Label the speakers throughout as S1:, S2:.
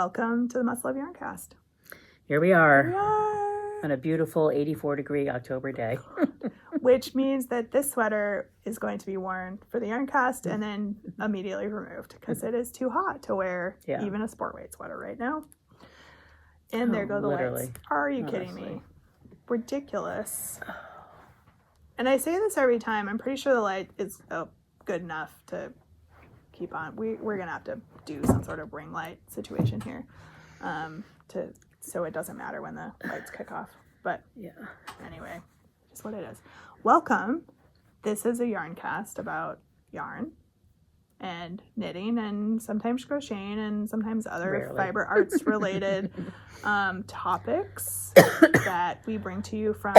S1: Welcome to the Must Love Yarncast.
S2: Here we are
S1: We are.
S2: on a beautiful 84-degree October day.
S1: Which means that this sweater is going to be worn for the Yarncast and then immediately removed because it is too hot to wear even a sport weight sweater right now. And there go the lights. Are you kidding me? Ridiculous. And I say this every time. I'm pretty sure the light is good enough to keep on. We're going to have to do some sort of ring light situation here so it doesn't matter when the lights kick off. But anyway, just what it is. Welcome. This is a Yarncast about yarn and knitting and sometimes crocheting and sometimes other fiber arts related topics that we bring to you from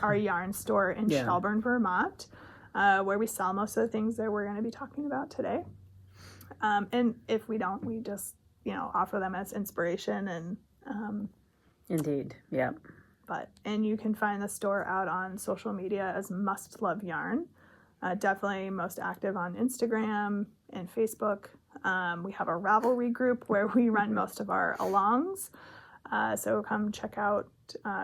S1: our yarn store in Shelburne, Vermont, where we sell most of the things that we're going to be talking about today. And if we don't, we just, offer them as inspiration and
S2: Indeed, yeah.
S1: And you can find the store out on social media as Must Love Yarn. Definitely most active on Instagram and Facebook. We have a Ravelry group where we run most of our alongs. So come check out.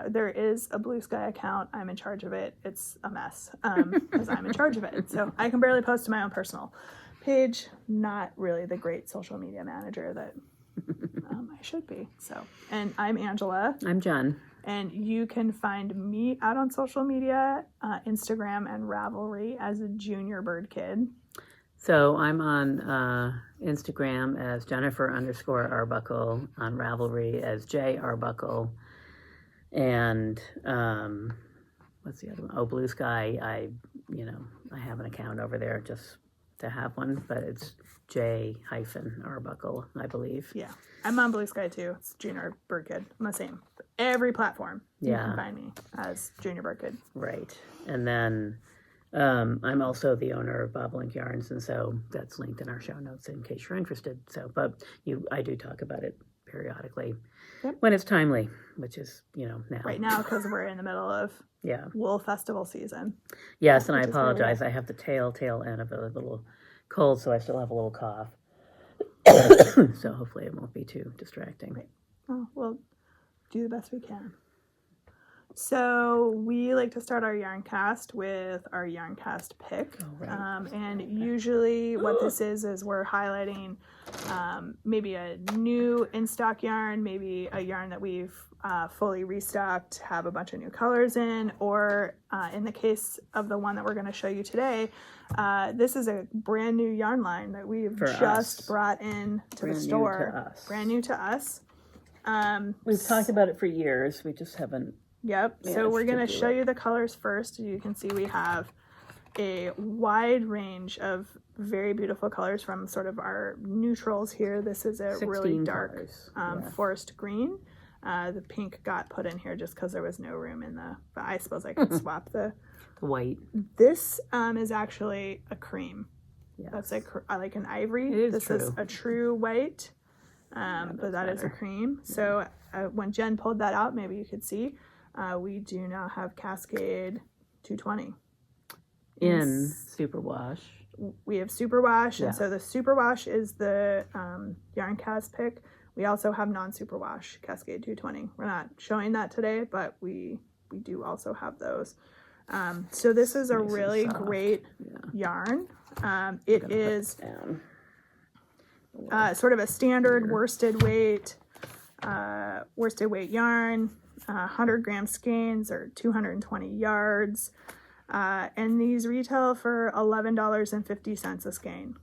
S1: There is a Blue Sky account. I'm in charge of it. It's a mess because I'm in charge of it. So I can barely post to my own personal page. Not really the great social media manager that I should be. And I'm Angela.
S2: I'm Jen.
S1: And you can find me out on social media, Instagram and Ravelry as a Junior Bird Kid.
S2: So I'm on Instagram as Jennifer_Arbuckle, on Ravelry as J Arbuckle, and what's the other one? Oh, Blue Sky. I have an account over there just to have one, but it's J-Arbuckle, I believe.
S1: Yeah, I'm on Blue Sky too. It's Junior Bird Kid. I'm the same. Every platform you can find me as Junior Bird Kid.
S2: Right, and then I'm also the owner of Bobolink Yarns, and so that's linked in our show notes in case you're interested. So, but I do talk about it periodically when it's timely, which is now.
S1: Right now, because we're in the middle of Wool Festival season.
S2: Yes, and I apologize. I have the tail end of a little cold, so I still have a little cough. So hopefully it won't be too distracting.
S1: Right. Oh, we'll do the best we can. So we like to start our Yarncast with our Yarncast pick.
S2: Oh, right.
S1: And usually what this is we're highlighting maybe a new in-stock yarn, maybe a yarn that we've fully restocked, have a bunch of new colors in, or in the case of the one that we're going to show you today, this is a brand new yarn line that we've brought in to the store. Brand new to us.
S2: We've talked about it for years. We just haven't.
S1: Yep. So we're going to show you the colors first. You can see we have a wide range of very beautiful colors from sort of our neutrals here. This is a really dark forest green. The pink got put in here just because there was no room in but I suppose I could swap the
S2: white.
S1: This is actually a cream. Yes. That's like an ivory. This is a true white, but that is a cream. So when Jen pulled that out, maybe you could see, we do now have Cascade 220.
S2: In Superwash.
S1: We have Superwash, and so the Superwash is the Yarncast pick. We also have non-Superwash Cascade 220. We're not showing that today, but we do also have those. So this is a really great yarn. It is sort of a standard worsted weight yarn, 100-gram skeins or 220 yards. And these retail for $11.50 a skein.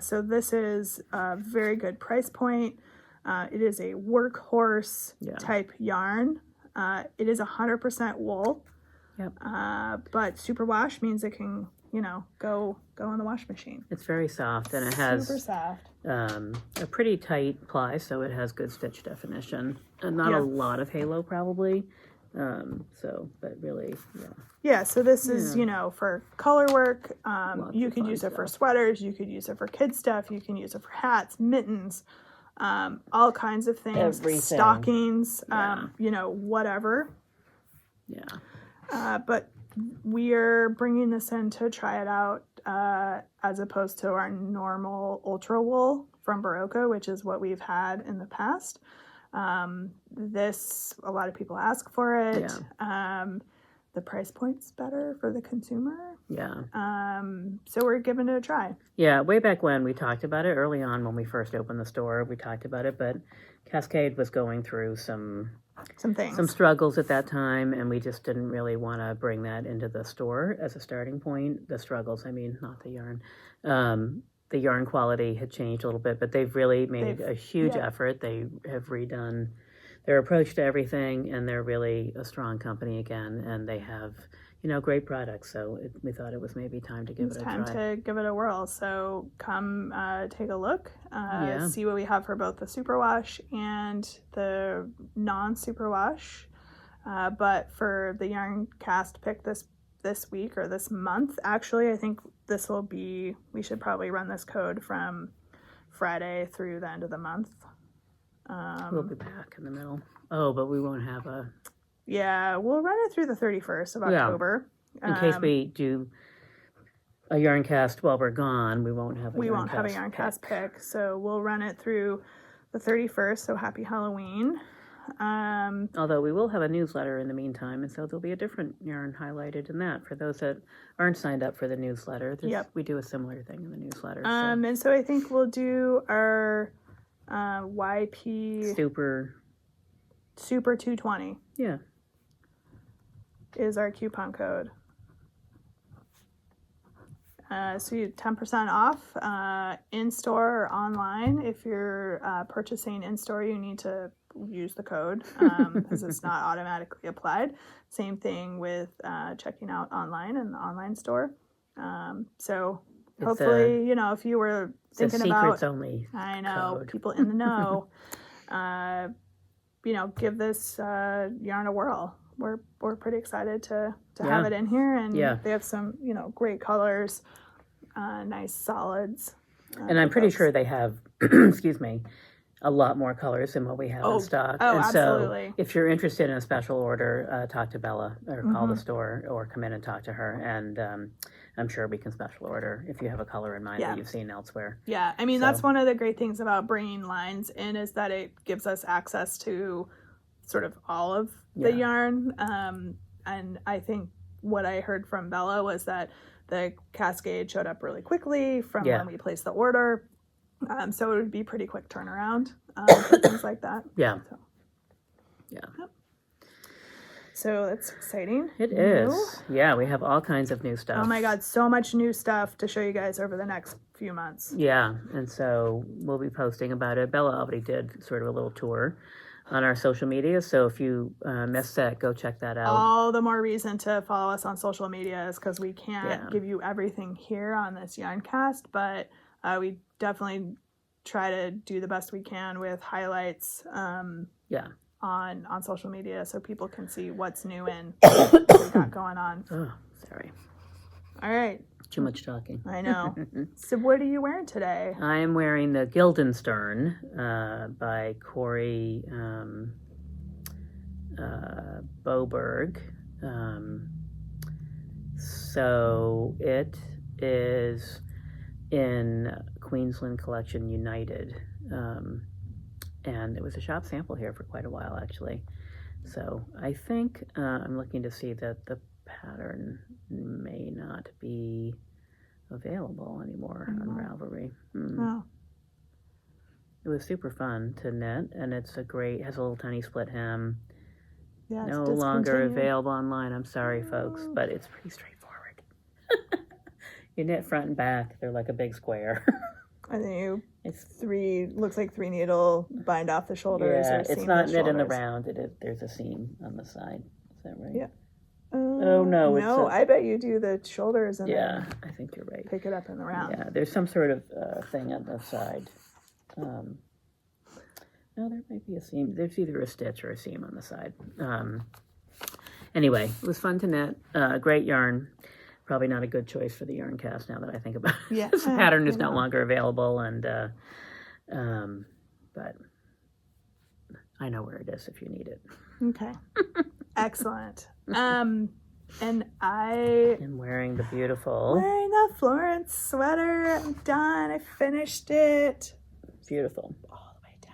S1: So this is a very good price point. It is a workhorse type yarn. It is 100% wool.
S2: Yep.
S1: But superwash means it can, go in the wash machine.
S2: It's very soft, and it has
S1: super soft.
S2: A pretty tight ply, so it has good stitch definition. And not a lot of halo, probably. But really,
S1: so this is, for color work. You could use it for sweaters. You could use it for kid stuff. You can use it for hats, mittens, all kinds of things.
S2: Everything.
S1: Stockings, whatever.
S2: Yeah.
S1: But we are bringing this in to try it out as opposed to our normal ultra wool from Barocco, which is what we've had in the past. This, a lot of people ask for it.
S2: Yeah.
S1: The price point's better for the consumer.
S2: Yeah.
S1: So we're giving it a try.
S2: Yeah, way back when we talked about it, early on when we first opened the store, we talked about it, but Cascade was going through some
S1: things,
S2: some struggles at that time, and we just didn't really want to bring that into the store as a starting point. The struggles, I mean, not the yarn. The yarn quality had changed a little bit, but they've really made a huge effort. They have redone their approach to everything, and they're really a strong company again, and they have, great products. So we thought it was maybe time to give it a try.
S1: It's time to give it a whirl. So come take a look, see what we have for both the superwash and the non-superwash. But for the yarn cast pick this week or this month, actually, I think we should probably run this code from Friday through the end of the month.
S2: We'll be back in the middle. Oh, but we won't have a...
S1: Yeah, we'll run it through the 31st of October.
S2: In case we do a yarn cast while we're gone, we won't have a
S1: yarn cast pick. So we'll run it through the 31st, so happy Halloween.
S2: Although we will have a newsletter in the meantime, and so there'll be a different yarn highlighted in that. For those that aren't signed up for the newsletter, we do a similar thing in the newsletter.
S1: And so I think we'll do our YP Super 220.
S2: Yeah.
S1: Is our coupon code. So you 10% off in-store or online. If you're purchasing in-store, you need to use the code because it's not automatically applied. Same thing with checking out online in the online store. So hopefully, if you were thinking about...
S2: only
S1: I know,
S2: code.
S1: People in the know, give this yarn a whirl. We're pretty excited to have it in here, and they have some great colors, nice solids,
S2: and I'm pretty sure they have excuse me, a lot more colors than what we have in stock.
S1: Oh,
S2: and
S1: absolutely.
S2: So if you're interested in a special order, talk to Bella or call the store or come in and talk to her, and I'm sure we can special order if you have a color in mind that you've seen elsewhere.
S1: Yeah, I mean, that's one of the great things about bringing lines in is that it gives us access to sort of all of the yarn. And I think what I heard from Bella was that the Cascade showed up really quickly from when we placed the order. So it would be pretty quick turnaround for things like that.
S2: Yeah.
S1: So.
S2: Yeah.
S1: Yep. So that's exciting.
S2: It is. Yeah, we have all kinds of new stuff.
S1: Oh my God, so much new stuff to show you guys over the next few months.
S2: Yeah, and so we'll be posting about it. Bella already did sort of a little tour on our social media, so if you missed that, go check that out.
S1: All the more reason to follow us on social media is because we can't give you everything here on this Yarncast, but we definitely try to do the best we can with highlights on social media so people can see what's new and what we got going on.
S2: Oh, sorry.
S1: All right.
S2: Too much talking.
S1: I know. So what are you wearing today?
S2: I am wearing the Guildenstern by Corey Boberg. So it is in Queensland Collection United. And it was a shop sample here for quite a while, actually. So I think I'm looking to see that the pattern may not be available anymore on Ravelry.
S1: Oh.
S2: It was super fun to knit, and has a little tiny split hem.
S1: Yeah,
S2: no longer available online. I'm sorry, folks, but it's pretty straightforward. You knit front and back. They're like a big square.
S1: I think looks like 3 needle bind off the shoulders.
S2: Yeah, it's not knit in the round. There's a seam on the side. Is that right?
S1: Yeah.
S2: No.
S1: No, I bet you do the shoulders and
S2: then I think you're right.
S1: Pick it up in the round.
S2: Yeah, there's some sort of thing on the side. No, there might be a seam. There's either a stitch or a seam on the side. Anyway, it was fun to knit. Great yarn. Probably not a good choice for the yarn cast now that I think about it.
S1: Yeah,
S2: this pattern is no longer available, and but I know where it is if you need it.
S1: Okay. Excellent. And I
S2: am wearing the
S1: Florence sweater. I'm done. I finished it.
S2: beautiful.
S1: all the way down.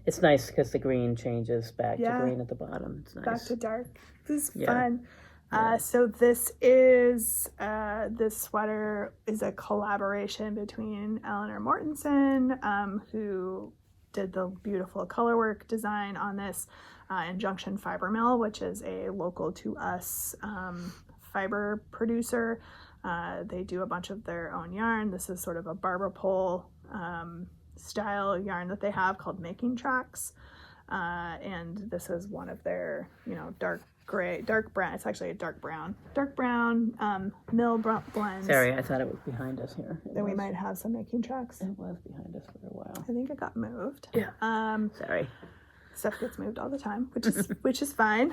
S2: It's nice because the green changes back
S1: Yeah.
S2: to green at the bottom. It's nice.
S1: Back to dark. This is
S2: Yeah.
S1: fun.
S2: Yeah.
S1: So this is this sweater is a collaboration between Eleanor Mortensen, who did the beautiful colorwork design on this, and Junction Fiber Mill, which is a local to us fiber producer. They do a bunch of their own yarn. This is sort of a barber pole style yarn that they have called Making Tracks, and this is one of their dark brown. It's actually a dark brown mill blends.
S2: Sorry, I thought it was behind us here.
S1: Then we might have some Making Tracks.
S2: It was behind us for a while.
S1: I think it got moved.
S2: Yeah. Sorry.
S1: Stuff gets moved all the time, which is fine.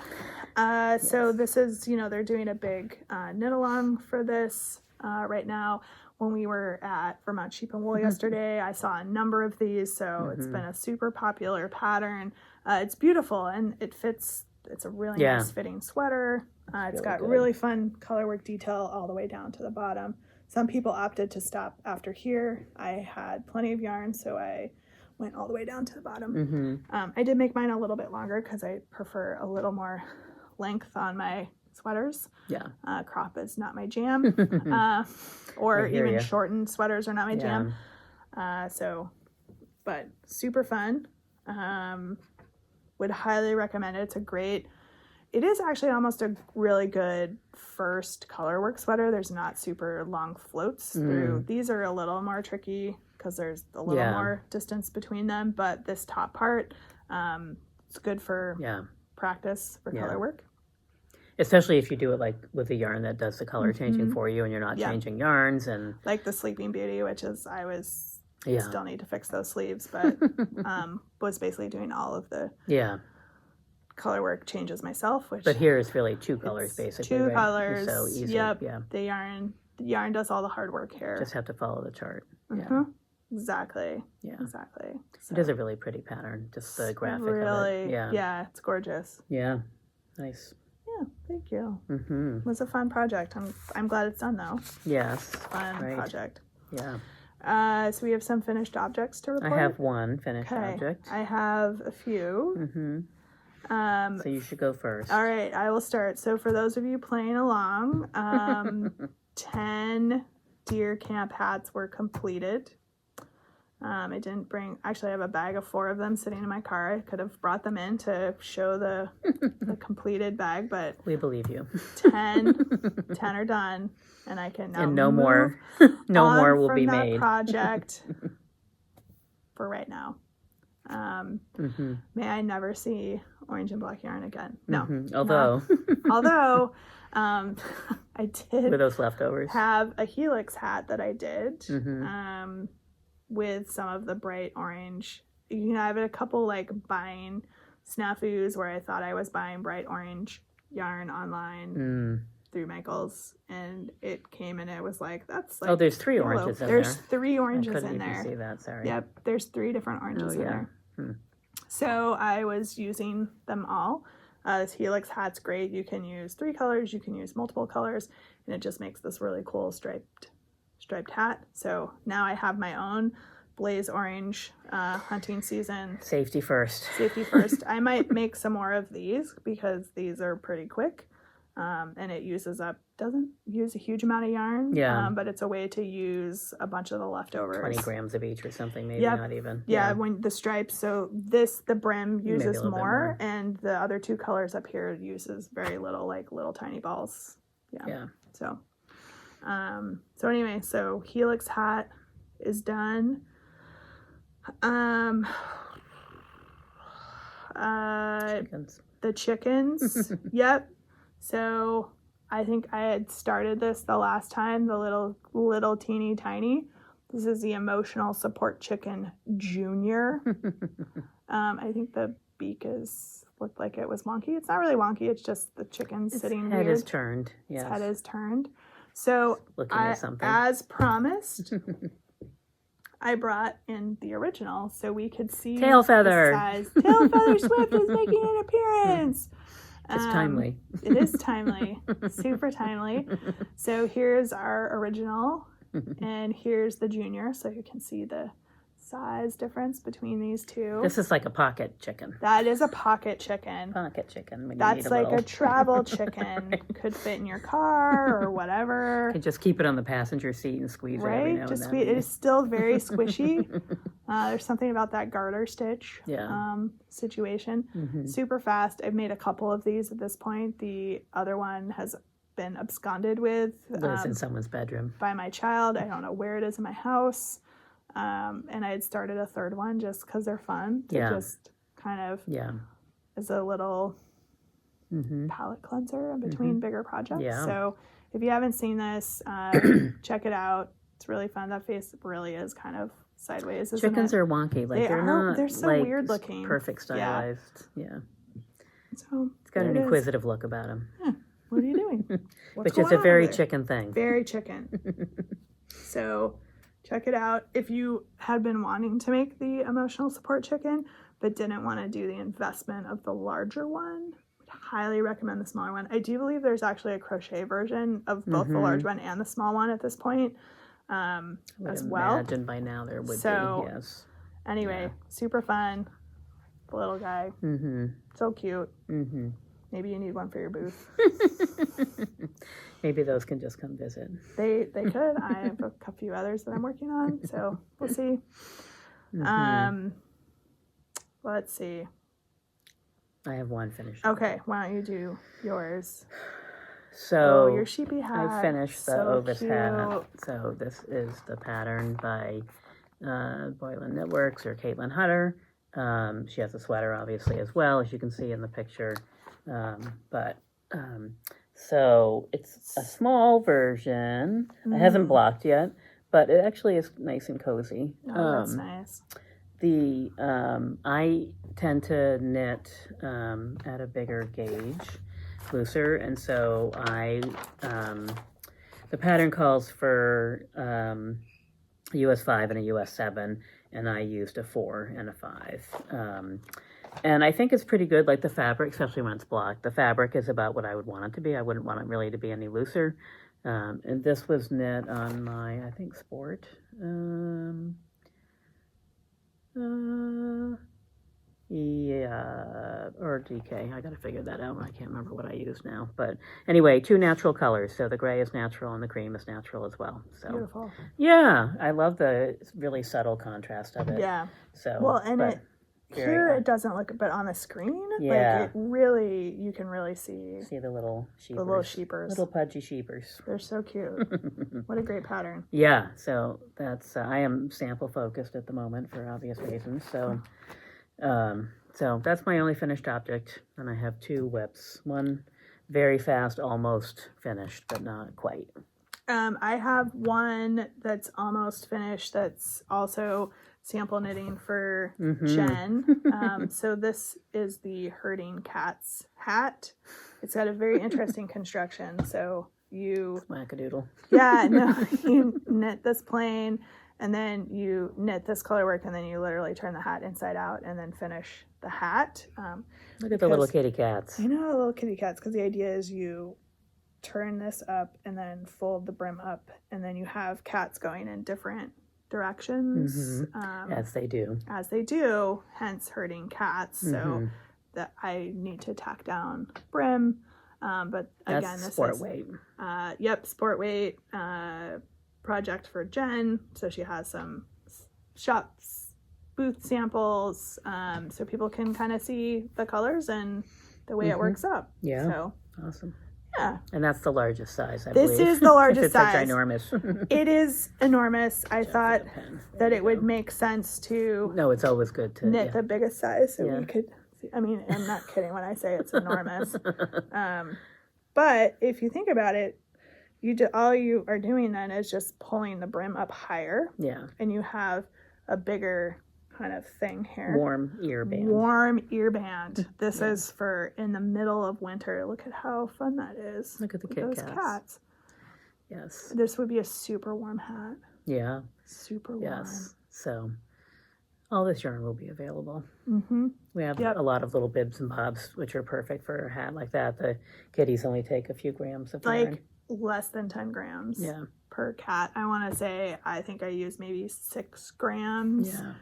S1: So this is, they're doing a big knit along for this right now. When we were at Vermont Sheep and Wool yesterday, I saw a number of these. So it's been a super popular pattern. It's beautiful and it fits. It's a really nice fitting sweater. It's got really fun colorwork detail all the way down to the bottom. Some people opted to stop after here. I had plenty of yarn, so I went all the way down to the bottom. I did make mine a little bit longer because I prefer a little more length on my sweaters.
S2: Yeah.
S1: Crop is not my jam. Or even shortened sweaters are not my jam. But super fun. Would highly recommend it. It is actually almost a really good first colorwork sweater. There's not super long floats through. These are a little more tricky because there's a little more distance between them, but this top part, it's good for practice for colorwork.
S2: Especially if you do it like with a yarn that does the color changing for you and you're not changing yarns. And
S1: like the Sleeping Beauty, which is still need to fix those sleeves, but was basically doing all of the colorwork changes myself.
S2: But here is really two colors basically.
S1: Two colors.
S2: So easy.
S1: Yep. Yeah. The yarn does all the hard work here.
S2: Just have to follow the chart.
S1: Yeah. Exactly.
S2: Yeah.
S1: Exactly. So,
S2: it is a really pretty pattern. Just the graphic
S1: really,
S2: of it. Yeah.
S1: Yeah. It's gorgeous.
S2: Yeah. Nice.
S1: Yeah. Thank you. It was a fun project. I'm glad it's done though.
S2: Yes.
S1: Fun project.
S2: Yeah.
S1: So we have some finished objects to report.
S2: I have one finished object.
S1: I have a few.
S2: So you should go first.
S1: All right, I will start. So for those of you playing along, 10 deer camp hats were completed. I didn't bring, actually I have a bag of 4 of them sitting in my car. I could have brought them in to show the completed bag, but
S2: we believe you.
S1: 10 are done, and I can now
S2: and no more will be made.
S1: Project for right now. May I never see orange and black yarn again. No. Although I did
S2: with those leftovers
S1: have a Helix hat that I did with some of the bright orange. I have a couple like buying snafus where I thought I was buying bright orange yarn online through Michaels, and it came and it was like, that's like,
S2: there's 3 oranges in there.
S1: There's 3 oranges in there.
S2: I couldn't even see that, sorry.
S1: Yep, there's 3 different oranges in there. So I was using them all. This Helix hat's great. You can use 3 colors, you can use multiple colors, and it just makes this really cool striped hat. So now I have my own blaze orange hunting season.
S2: Safety first.
S1: I might make some more of these because these are pretty quick. And it doesn't use a huge amount of yarn, but it's a way to use a bunch of the leftovers.
S2: 20 grams of each or something, maybe not even.
S1: Yeah, when the stripes, so the brim uses more, and the other 2 colors up here uses very little, like little tiny balls. Yeah. So anyway, so Helix hat is done. The chickens. Yep. So I think I had started this the last time, the little teeny tiny. This is the Emotional Support Chicken Junior. I think the beak looked like it was wonky. It's not really wonky. It's just the chicken sitting weird.
S2: Its head is turned. Yes.
S1: Its head is turned. So as promised, I brought in the original so we could see
S2: Tail Feather.
S1: Tail Feather Swift is making an appearance.
S2: It's timely.
S1: It is timely. Super timely. So here's our original, and here's the junior, so you can see the size difference between these two.
S2: This is like a pocket chicken.
S1: That is a pocket chicken.
S2: Pocket chicken. When
S1: That's
S2: you need
S1: like
S2: little...
S1: a travel chicken. Could fit in your car or whatever.
S2: You can just keep it on the passenger seat and squeeze it every now and then.
S1: It is still very squishy. There's something about that garter stitch situation.
S2: Mm-hmm.
S1: Super fast. I've made a couple of these at this point. The other one has been absconded with.
S2: Lives in someone's bedroom.
S1: By my child. I don't know where it is in my house. And I had started a third one just because they're fun. Just kind of as a little palate cleanser in between bigger projects. Yeah. So if you haven't seen this, check it out. It's really fun. That face really is kind of sideways.
S2: Chickens are wonky. Like they're not.
S1: They're so
S2: like,
S1: weird looking.
S2: Perfect stylized. Yeah.
S1: So
S2: it's got an inquisitive look about him.
S1: Yeah. What are you doing?
S2: Which is a very chicken thing.
S1: Very chicken. So check it out. If you had been wanting to make the emotional support chicken, but didn't want to do the investment of the larger one, I'd highly recommend the smaller one. I do believe there's actually a crochet version of both the large one and the small one at this point as well.
S2: Imagine by now there would be, yes.
S1: Anyway, super fun. The little guy. So cute. Maybe you need one for your booth.
S2: Maybe those can just come visit.
S1: They could. I have a few others that I'm working on, so we'll see. Let's see.
S2: I have one finished.
S1: Okay, why don't you do yours?
S2: So
S1: your sheepy hat.
S2: I finished the
S1: so
S2: Ovis
S1: cute.
S2: hat. So this is the pattern by Boylan Knitworks or Caitlin Hutter. She has a sweater obviously as well, as you can see in the picture. So it's a small version. It hasn't blocked yet, but it actually is nice and cozy.
S1: Oh, that's nice.
S2: I tend to knit at a bigger gauge, looser, and so the pattern calls for a US 5 and a US 7, and I used a 4 and a 5. And I think it's pretty good, like the fabric, especially when it's blocked. The fabric is about what I would want it to be. I wouldn't want it really to be any looser. And this was knit on my, I think, Sport. Or DK. I got to figure that out. I can't remember what I used now. But anyway, 2 natural colors. So the gray is natural and the cream is natural as well. So
S1: beautiful.
S2: Yeah, I love the really subtle contrast of it.
S1: Yeah.
S2: So
S1: well, and here it doesn't look, but on the screen, like it really, you can really see
S2: the little sheepers.
S1: The little sheepers.
S2: Little pudgy sheepers.
S1: They're so cute. What a great pattern.
S2: Yeah, so that's, I am sample focused at the moment for obvious reasons. So, so that's my only finished object. And I have 2 whips. One very fast, almost finished, but not quite.
S1: I have one that's almost finished that's also sample knitting for Jen. So this is the Herding Cats hat. It's got a very interesting construction. So you...
S2: Wackadoodle.
S1: Yeah, no, you knit this plain, and then you knit this color work, and then you literally turn the hat inside out and then finish the hat.
S2: Look at the little kitty cats.
S1: I know, little kitty cats, because the idea is you turn this up and then fold the brim up, and then you have cats going in different directions.
S2: As they do.
S1: As they do, hence Herding Cats. So that I need to tack down brim. But again,
S2: that's
S1: this
S2: sport
S1: is
S2: weight.
S1: Sport weight project for Jen. So she has some shops, booth samples, so people can kind of see the colors and the way it works up.
S2: Yeah.
S1: So
S2: awesome.
S1: Yeah.
S2: And that's the largest size, I
S1: believe. This is the largest size.
S2: It's ginormous.
S1: It is enormous. I thought that it would make sense to...
S2: No, it's always good to...
S1: knit the biggest size so we could... I mean, I'm not kidding when I say it's enormous. But if you think about it, all you are doing then is just pulling the brim up higher.
S2: Yeah.
S1: And you have a bigger kind of thing here.
S2: Warm ear band.
S1: This is for in the middle of winter. Look at how fun that is.
S2: Look at the
S1: those cats.
S2: Yes.
S1: This would be a super warm hat.
S2: Yeah.
S1: Super warm.
S2: Yes. So all this yarn will be available. We have
S1: Yep.
S2: a lot of little bibs and bobs, which are perfect for a hat like that. The kitties only take a few grams of yarn.
S1: less than 10 grams
S2: Yeah.
S1: per cat. I want to say, I think I use maybe 6 grams
S2: Yeah.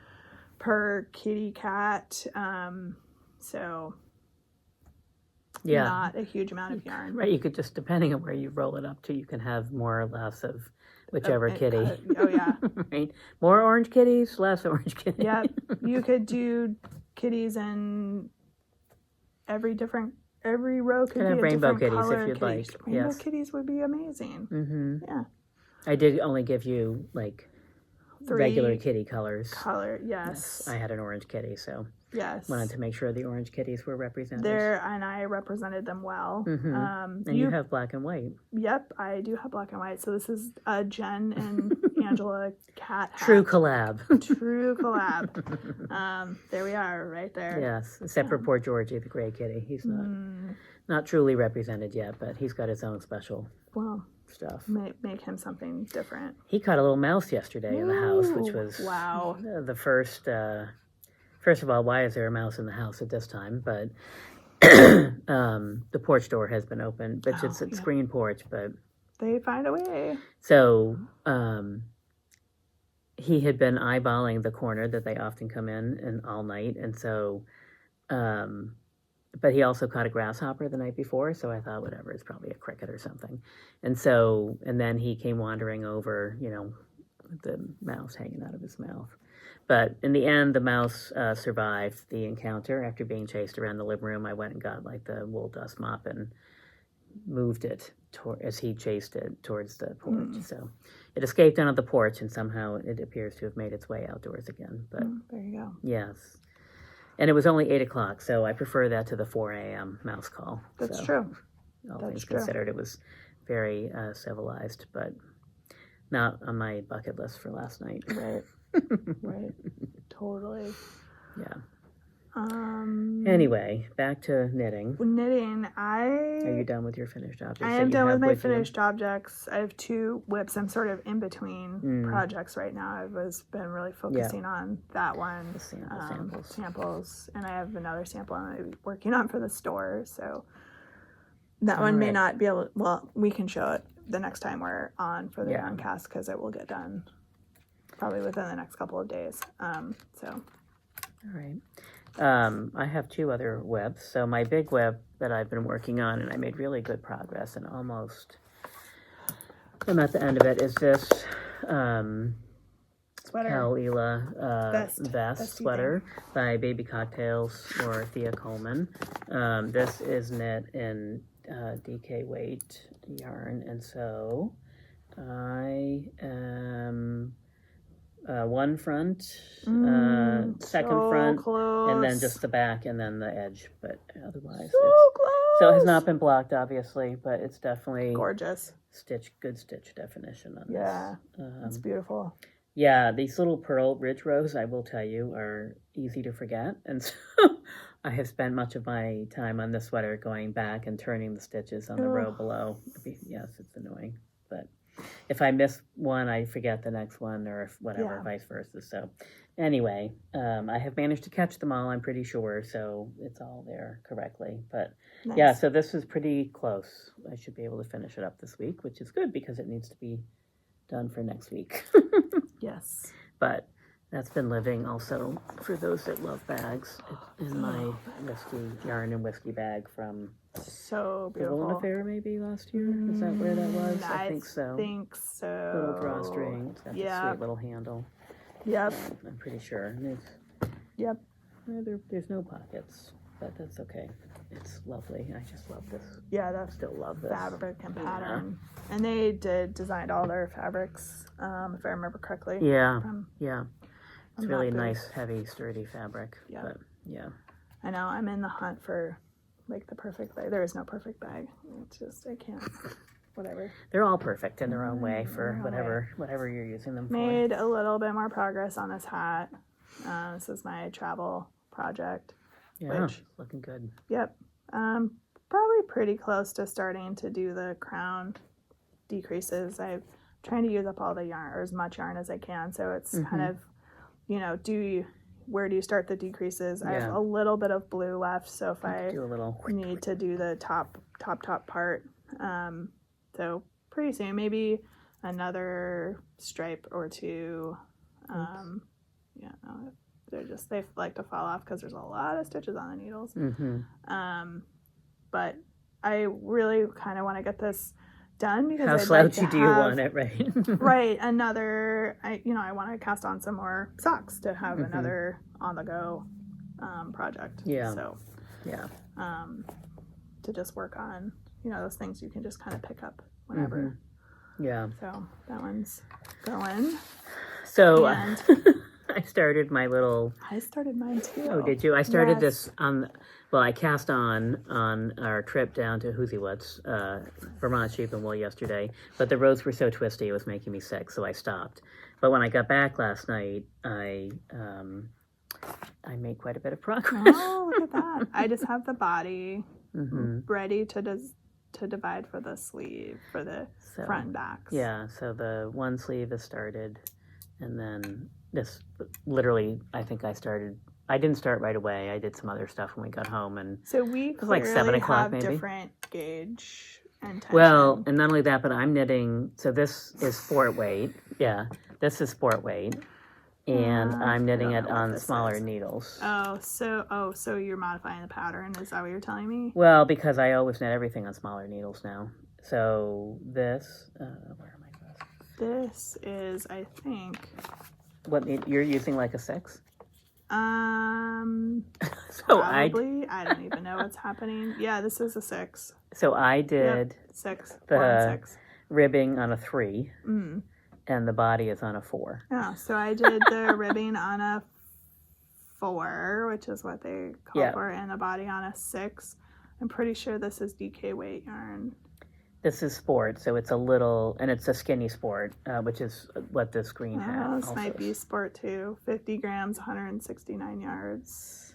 S1: per kitty cat. So
S2: Yeah.
S1: not a huge amount of yarn.
S2: Right. You could just, depending on where you roll it up to, you can have more or less of whichever kitty.
S1: Oh, yeah.
S2: Right. More orange kitties, less orange kitties.
S1: Yeah. You could do kitties in every row could
S2: Could
S1: be
S2: have
S1: a
S2: rainbow
S1: different
S2: kitties
S1: color
S2: if you'd
S1: kitties.
S2: like.
S1: Rainbow
S2: Yes.
S1: kitties would be amazing.
S2: Mm-hmm.
S1: Yeah.
S2: I did only give you like
S1: 3
S2: regular kitty colors.
S1: Yes.
S2: I had an orange kitty, so
S1: Yes.
S2: wanted to make sure the orange kitties were represented.
S1: And I represented them well.
S2: Mm-hmm. And you have black and white.
S1: Yep, I do have black and white. So this is a Jen and Angela cat hat.
S2: True collab.
S1: True collab. There we are, right there.
S2: Yes, except for poor Georgie, the gray kitty. He's not truly represented yet, but he's got his own special stuff.
S1: Make him something different.
S2: He caught a little mouse yesterday in the house, which was the first. First of all, why is there a mouse in the house at this time? But the porch door has been open, but it's a screen porch. But
S1: they find a way.
S2: So he had been eyeballing the corner that they often come in and all night, and so. But he also caught a grasshopper the night before, so I thought, whatever, it's probably a cricket or something. And then he came wandering over, with the mouse hanging out of his mouth. But in the end, the mouse survived the encounter. After being chased around the living room, I went and got like the wool dust mop and moved it as he chased it towards the porch. So it escaped onto the porch, and somehow it appears to have made its way outdoors again. But
S1: there you go.
S2: Yes. And it was only 8 o'clock, so I prefer that to the 4 a.m. mouse call.
S1: That's true.
S2: All things considered, it was very civilized, but not on my bucket list for last night.
S1: Right. Right. Totally.
S2: Yeah. Anyway, back to knitting.
S1: Knitting,
S2: Are you done with your finished objects?
S1: I am done with my finished objects. I have 2 whips. I'm sort of in between projects right now. I've been really focusing on that one.
S2: The
S1: samples. And I have another sample I'm working on for the store. So that one may not be able. Well, we can show it the next time we're on for the Yarncast because it will get done probably within the next couple of days. All
S2: right. I have 2 other webs. So my big web that I've been working on, and I made really good progress, and almost I'm at the end of it, is this
S1: sweater.
S2: Kalila vest sweater by Baby Cocktails or Thea Coleman. This is knit in DK weight yarn, and so I am one front, second front,
S1: close.
S2: and then just the back, and then the edge. But otherwise,
S1: close.
S2: So it has not been blocked, obviously, but it's definitely
S1: gorgeous.
S2: Good stitch definition on
S1: this. Yeah, it's beautiful.
S2: Yeah, these little pearl ridge rows, I will tell you, are easy to forget, and so I have spent much of my time on this sweater going back and turning the stitches on the row below. Yes, it's annoying, but if I miss one, I forget the next one, or whatever, vice versa. So anyway, I have managed to catch them all, I'm pretty sure, so it's all there correctly. But yeah, so this is pretty close. I should be able to finish it up this week, which is good because it needs to be done for next week.
S1: Yes.
S2: But that's been living also for those that love bags in my whiskey yarn and whiskey bag from
S1: so beautiful.
S2: The Woolen Affair maybe last year. Is that where that was? I think so. Little drawstring. It's got the sweet little handle.
S1: Yep.
S2: I'm pretty sure.
S1: Yep.
S2: There's no pockets, but that's okay. It's lovely. I just love this.
S1: Yeah, I
S2: still love this
S1: fabric and pattern. Yeah. And they designed all their fabrics, if I remember correctly.
S2: Yeah. It's really nice, heavy, sturdy fabric. Yeah. But yeah.
S1: I know. I'm in the hunt for like the perfect bag. There is no perfect bag. It's just I can't. Whatever.
S2: They're all perfect in their own way for whatever you're using them for.
S1: Made a little bit more progress on this hat. This is my travel project.
S2: Yeah, looking good.
S1: Yep. Probably pretty close to starting to do the crown decreases. I'm trying to use up all the yarn, or as much yarn as I can. So it's kind of, where do you start the decreases? I have a little bit of blue left. So if I need to do the top part, So pretty soon, maybe another stripe or two. Yeah, no, they like to fall off because there's a lot of stitches on the needles. But I really kind of want to get this done because
S2: how slouchy do you want it, right?
S1: Right, another. I want to cast on some more socks to have another on the go project.
S2: Yeah.
S1: So
S2: yeah.
S1: To just work on those things you can just kind of pick up whenever.
S2: Yeah.
S1: So that one's going.
S2: So
S1: And
S2: I started my little.
S1: I started mine too.
S2: Oh, did you? I started
S1: Yes.
S2: this on. Well, I cast on our trip down to Hoosiewoods, Vermont Sheep and Wool yesterday, but the roads were so twisty it was making me sick, so I stopped. But when I got back last night, I made quite a bit of progress.
S1: Oh, look at that! I just have the body ready to divide for the sleeve for the front and backs.
S2: Yeah, so the one sleeve is started, and then this literally, I think I didn't start right away. I did some other stuff when we got home, and
S1: so we
S2: it was like 7 o'clock
S1: have
S2: maybe.
S1: Different gauge and tension.
S2: Well, and not only that, but I'm knitting. So this is sport weight. Yeah, this is sport weight, and I'm knitting it on smaller needles.
S1: So you're modifying the pattern? Is that what you're telling me?
S2: Well, because I always knit everything on smaller needles now. So this, where am I?
S1: This is, I think.
S2: What you're using, like a 6?
S1: So probably. I don't even know what's happening. Yeah, this is a 6.
S2: So I did
S1: 6.
S2: the
S1: 6.
S2: ribbing on a 3, and the body is on a 4.
S1: Yeah, so I did the ribbing on a 4, which is what they call for, and the body on a 6. I'm pretty sure this is DK weight yarn.
S2: This is sport, so it's a little, and it's a skinny sport, which is what this green has.
S1: This might be sport too. 50 grams, 169 yards.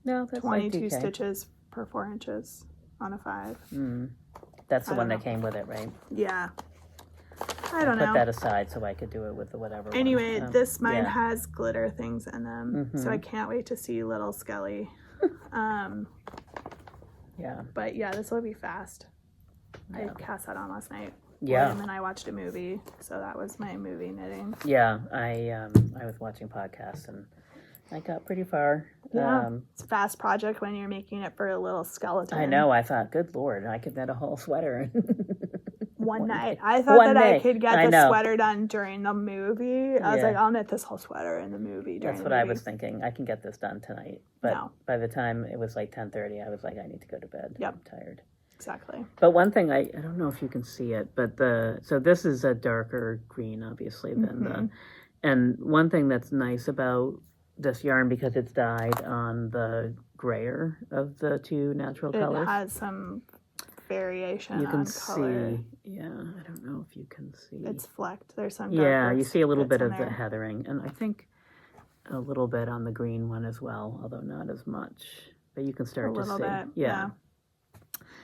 S2: No, that's
S1: 22
S2: like DK.
S1: stitches per 4 inches on a 5.
S2: That's the one that came with it, right?
S1: Yeah. I don't know.
S2: Put that aside so I could do it with the whatever.
S1: Anyway, mine has glitter things in them, so I can't wait to see little Skelly.
S2: Yeah.
S1: But yeah, this will be fast. I cast that on last night.
S2: Yeah.
S1: And then I watched a movie, so that was my movie knitting.
S2: Yeah, I was watching podcasts and I got pretty far.
S1: Yeah, it's a fast project when you're making it for a little skeleton.
S2: I know. I thought, good Lord, I could knit a whole sweater.
S1: One night. I thought I could get the sweater done during the movie. I was like, I'll knit this whole sweater in the movie.
S2: That's what I was thinking. I can get this done tonight. But by the time it was like 10:30, I was like, I need to go to bed.
S1: Yep.
S2: I'm tired.
S1: Exactly.
S2: But one thing, I don't know if you can see it, but so this is a darker green, obviously, than and one thing that's nice about this yarn, because it's dyed on the grayer of the two natural colors.
S1: It has some variation
S2: you can
S1: on color.
S2: See, yeah, I don't know if you can see.
S1: It's flecked. There's some
S2: you see a little bit of
S1: there.
S2: the heathering, and I think a little bit on the green one as well, although not as much. But you can start to see.
S1: Bit, yeah.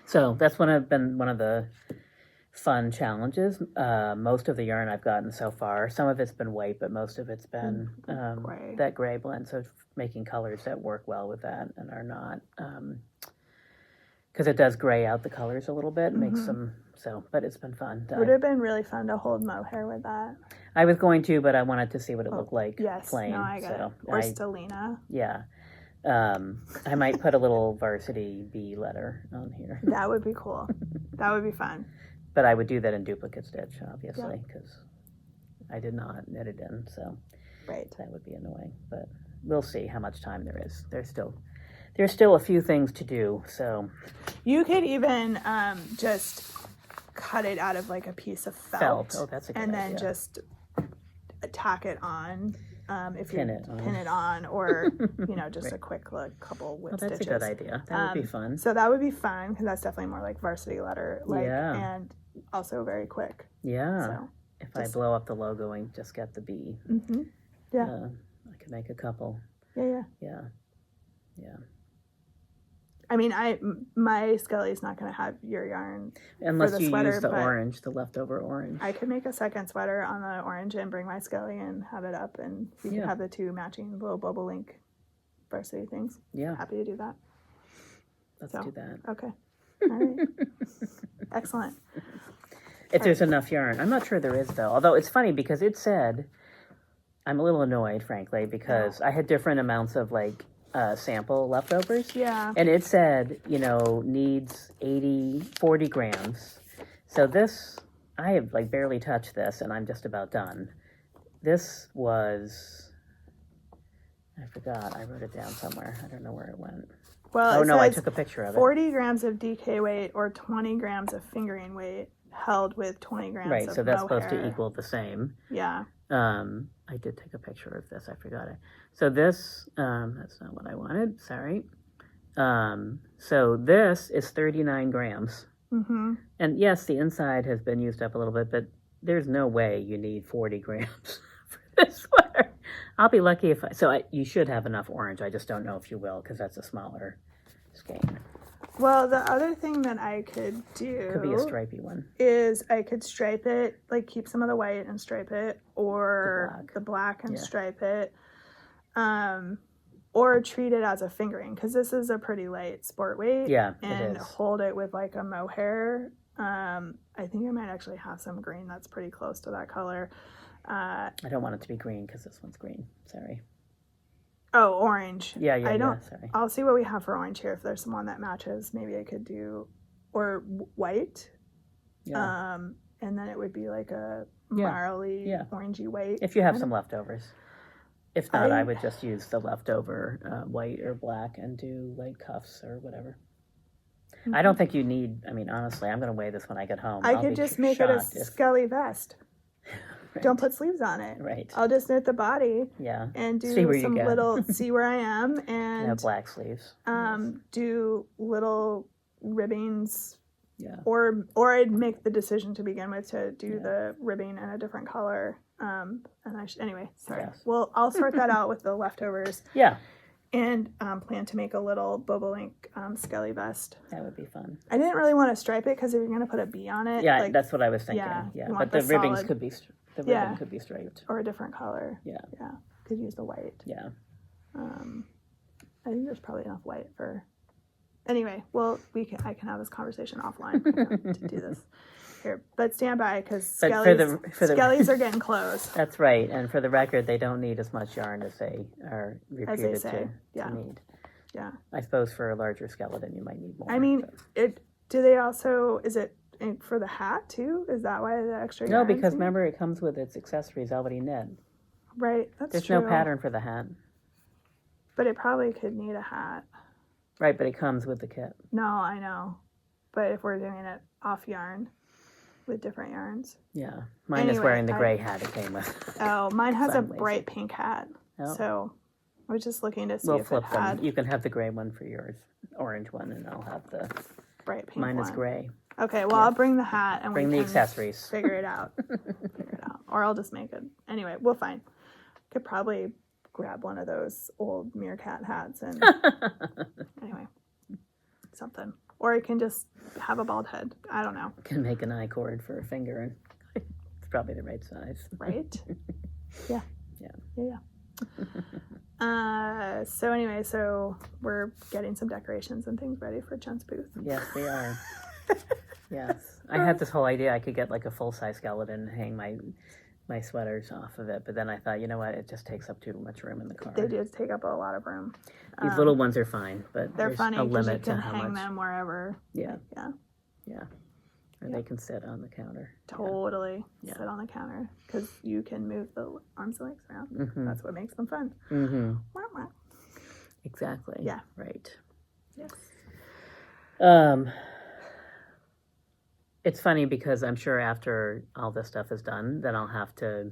S2: So that's been one of the fun challenges. Most of the yarn I've gotten so far, some of it's been white, but most of it's been
S1: gray.
S2: That gray blend. So making colors that work well with that and are not, because it does gray out the colors a little bit, makes them so. But it's been fun.
S1: It would have been really fun to hold mohair with that.
S2: I was going to, but I wanted to see what it looked like.
S1: Yes,
S2: plain.
S1: no, I get it. Or Stellina.
S2: Yeah. I might put a little varsity B letter on here.
S1: That would be cool. That would be fun.
S2: But I would do that in duplicate stitch, obviously, because I did not knit it in, so that would be annoying. But we'll see how much time there is. There's still a few things to do. So
S1: you could even just cut it out of like a piece of felt.
S2: Oh, that's a good
S1: and
S2: idea.
S1: then just tack it on. If
S2: pin
S1: it on, or just a quick couple whip stitches.
S2: That's a good idea. That would be fun.
S1: So that would be fun because that's definitely more like varsity letter, and also very quick.
S2: Yeah. So if I blow up the logo and just get the B,
S1: yeah,
S2: I could make a couple.
S1: Yeah. I mean, my Skelly's not going to have your yarn
S2: unless
S1: for the
S2: you
S1: sweater,
S2: use the orange, the leftover orange.
S1: I could make a second sweater on the orange and bring my Skelly and have it up, and we could have the two matching little Bobo Link varsity things.
S2: Yeah,
S1: happy to do that.
S2: Let's do that.
S1: Okay, all right, excellent.
S2: If there's enough yarn. I'm not sure there is, though. Although it's funny because it said, I'm a little annoyed, frankly, because I had different amounts of, like, sample leftovers.
S1: Yeah.
S2: And it said, needs 40 grams. So this, I have, like, barely touched this, and I'm just about done. This was, I forgot. I wrote it down somewhere. I don't know where it went.
S1: Well,
S2: I took a picture of it.
S1: 40 grams of DK weight or 20 grams of fingering weight held with 20 grams of
S2: Right, so that's supposed
S1: mohair.
S2: to equal the same.
S1: Yeah.
S2: I did take a picture of this. I forgot it. So this, that's not what I wanted. Sorry. So this is 39 grams.
S1: Mm-hmm.
S2: And yes, the inside has been used up a little bit, but there's no way you need 40 grams for this sweater. I'll be lucky if you should have enough orange. I just don't know if you will, because that's a smaller skein.
S1: Well, the other thing that I could do
S2: Could be a stripy one.
S1: Is I could stripe it, like keep some of the white and stripe it, or the black and stripe it, or treat it as a fingering, because this is a pretty light sport weight.
S2: Yeah,
S1: and
S2: it is.
S1: Hold it with like a mohair. I think I might actually have some green that's pretty close to that color.
S2: I don't want it to be green because this one's green. Sorry.
S1: Oh, orange.
S2: Yeah,
S1: I don't.
S2: Sorry.
S1: I'll see what we have for orange here. If there's someone that matches, maybe I could do, or white.
S2: Yeah.
S1: And then it would be like a marley, orangey white.
S2: If you have some leftovers. If not, I would just use the leftover white or black and do like cuffs or whatever. Mm-hmm. I don't think you need. I mean, honestly, I'm going to weigh this when I get home.
S1: I could just make it a skelly vest. Right. Don't put sleeves on it.
S2: Right.
S1: I'll just knit the body.
S2: Yeah.
S1: And do some little see where I am and
S2: black sleeves.
S1: Do little ribbings.
S2: Yeah.
S1: Or I'd make the decision to begin with to do the ribbing in a different color. And anyway, sorry. Yes. Well, I'll sort that out with the leftovers.
S2: Yeah.
S1: And plan to make a little Bobolink skelly vest.
S2: That would be fun.
S1: I didn't really want to stripe it because if you're going to put a bee on it.
S2: Yeah, that's what I was thinking. Yeah. But the ribbons could be ribbon could be striped.
S1: Or a different color.
S2: Yeah.
S1: Yeah. Could use the white.
S2: Yeah.
S1: I think there's probably enough white for. Anyway, well, I can have this conversation offline to do this here. But stand by because skellies are getting close.
S2: That's right. And for the record, they don't need as much yarn as they are reputed to need.
S1: Yeah.
S2: I suppose for a larger skeleton, you might need more.
S1: I mean, do they also, is it for the hat too? Is that why the extra yarn?
S2: No, because remember, it comes with its accessories already knit.
S1: Right,
S2: There's no pattern for the hat.
S1: But it probably could need a hat.
S2: Right, but it comes with the kit.
S1: No, I know. But if we're doing it off yarn with different yarns.
S2: Yeah. Mine is wearing the gray hat it came with.
S1: Oh, mine has a bright pink hat. Oh. So I was just looking to see if it had.
S2: Them. You can have the gray one for yours, orange one, and I'll have the
S1: bright pink
S2: Mine
S1: one.
S2: is gray.
S1: Okay, well, I'll bring the hat and
S2: bring the accessories.
S1: Figure it out. Or I'll just make it. Anyway, we'll find. Could probably grab one of those old meerkat hats and anyway, something. Or you can just have a bald head. I don't know.
S2: You can make an I-cord for a finger and it's probably the right size.
S1: Right? Yeah. So anyway, so we're getting some decorations and things ready for Jen's booth.
S2: Yes, we are. Yes. I had this whole idea I could get like a full-size skeleton and hang my sweaters off of it, but then I thought, you know what, it just takes up too much room in the car.
S1: They do take up a lot of room.
S2: These little ones are fine, but
S1: they're
S2: there's
S1: funny
S2: a limit
S1: you can
S2: to how
S1: hang
S2: much.
S1: them wherever.
S2: Yeah. Or they can sit on the counter.
S1: Totally sit on the counter because you can move the arms and legs around.
S2: Mm-hmm.
S1: That's what makes them fun.
S2: Mm-hmm. Exactly.
S1: Yeah.
S2: Right.
S1: Yes.
S2: It's funny because I'm sure after all this stuff is done, then I'll have to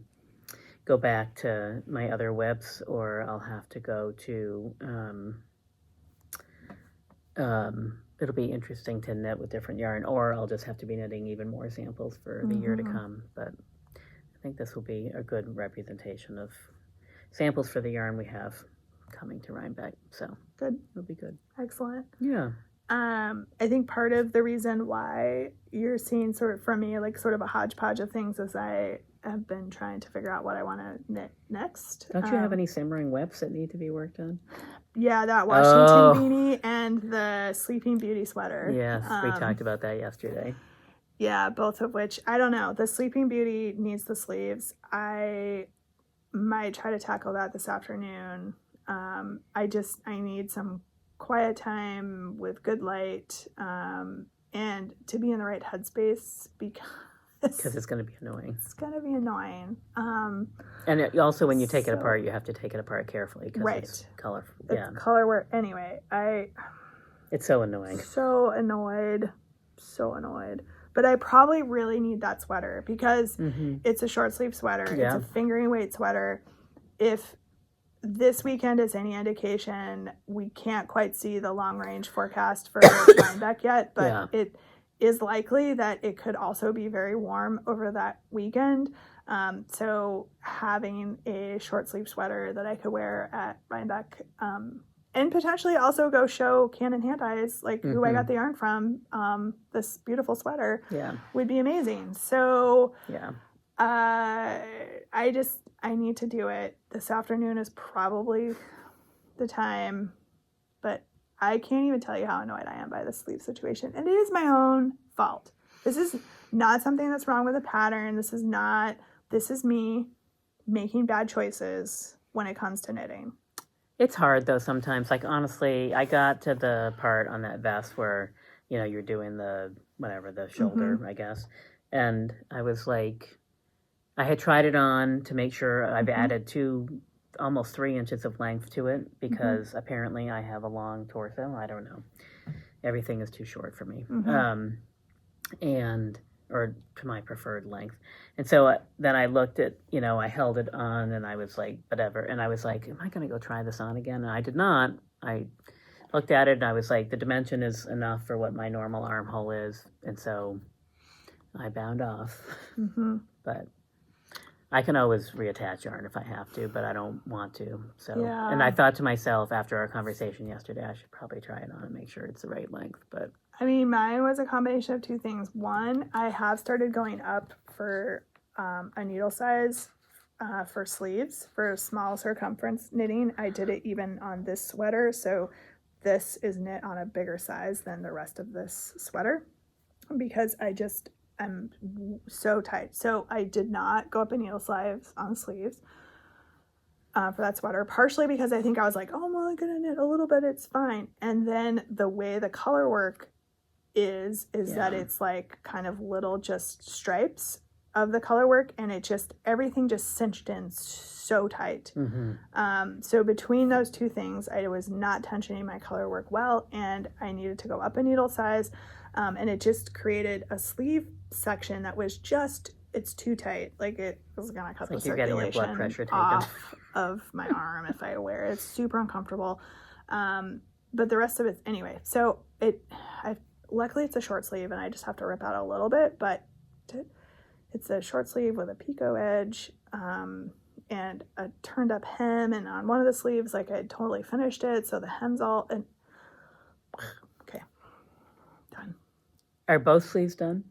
S2: go back to my other whips, or I'll have to go to, it'll be interesting to knit with different yarn, or I'll just have to be knitting even more samples for the year to come. But I think this will be a good representation of samples for the yarn we have coming to Rhinebeck. So
S1: good.
S2: It'll be good.
S1: Excellent.
S2: Yeah.
S1: I think part of the reason why you're seeing sort of from me like sort of a hodgepodge of things is I have been trying to figure out what I want to knit next.
S2: Don't you have any simmering whips that need to be worked on?
S1: Yeah, that Washington beanie and the Sleeping Beauty sweater.
S2: Yes, we talked about that yesterday.
S1: Yeah, both of which, I don't know. The Sleeping Beauty needs the sleeves. I might try to tackle that this afternoon. I need some quiet time with good light, and to be in the right headspace because
S2: it's going to be annoying.
S1: It's going to be annoying.
S2: And also, when you take it apart, you have to take it apart carefully because it's colorful.
S1: It's color work. Anyway,
S2: it's so annoying.
S1: So annoyed. But I probably really need that sweater because it's a short sleeve sweater. Yeah. It's a fingering weight sweater. If this weekend is any indication, we can't quite see the long range forecast for Rhinebeck yet, but it is likely that it could also be very warm over that weekend. So having a short sleeve sweater that I could wear at Rhinebeck, and potentially also go show Cannon Hand Eyes, like who I got the yarn from, this beautiful sweater, would be amazing. So I need to do it. This afternoon is probably the time, but I can't even tell you how annoyed I am by the sleeve situation. And it is my own fault. This is not something that's wrong with the pattern. This is me making bad choices when it comes to knitting.
S2: It's hard though sometimes. Like honestly, I got to the part on that vest where, you're doing the shoulder, I guess. And I was like, I had tried it on to make sure I've added almost 3 inches of length to it because apparently I have a long torso. I don't know. Everything is too short for me. Or to my preferred length. And so then I looked at, I held it on and I was like, whatever. And I was like, am I going to go try this on again? And I did not. I looked at it and I was like, the dimension is enough for what my normal armhole is. And so I bound off. But I can always reattach yarn if I have to, but I don't want to. So, and I thought to myself after our conversation yesterday, I should probably try it on and make sure it's the right length. But
S1: I mean, mine was a combination of two things. One, I have started going up for a needle size for sleeves for small circumference knitting. I did it even on this sweater, so this is knit on a bigger size than the rest of this sweater because I'm so tight. So I did not go up a needle size on the sleeves for that sweater, partially because I think I was like, oh, I'm only going to knit a little bit, it's fine. And then the way the color work is that it's like kind of little just stripes of the color work, and everything just cinched in so tight. So between those two things, I was not tensioning my color work well, and I needed to go up a needle size, and it just created a sleeve section that was it's too tight. Like it was gonna cut the circulation your blood pressure off of my arm if I wear it. It's super uncomfortable. But the rest of it anyway. So luckily it's a short sleeve and I just have to rip out a little bit, but it's a short sleeve with a picot edge and a turned up hem, and on one of the sleeves like I had totally finished it, so the hem's all okay, done.
S2: Are both sleeves done?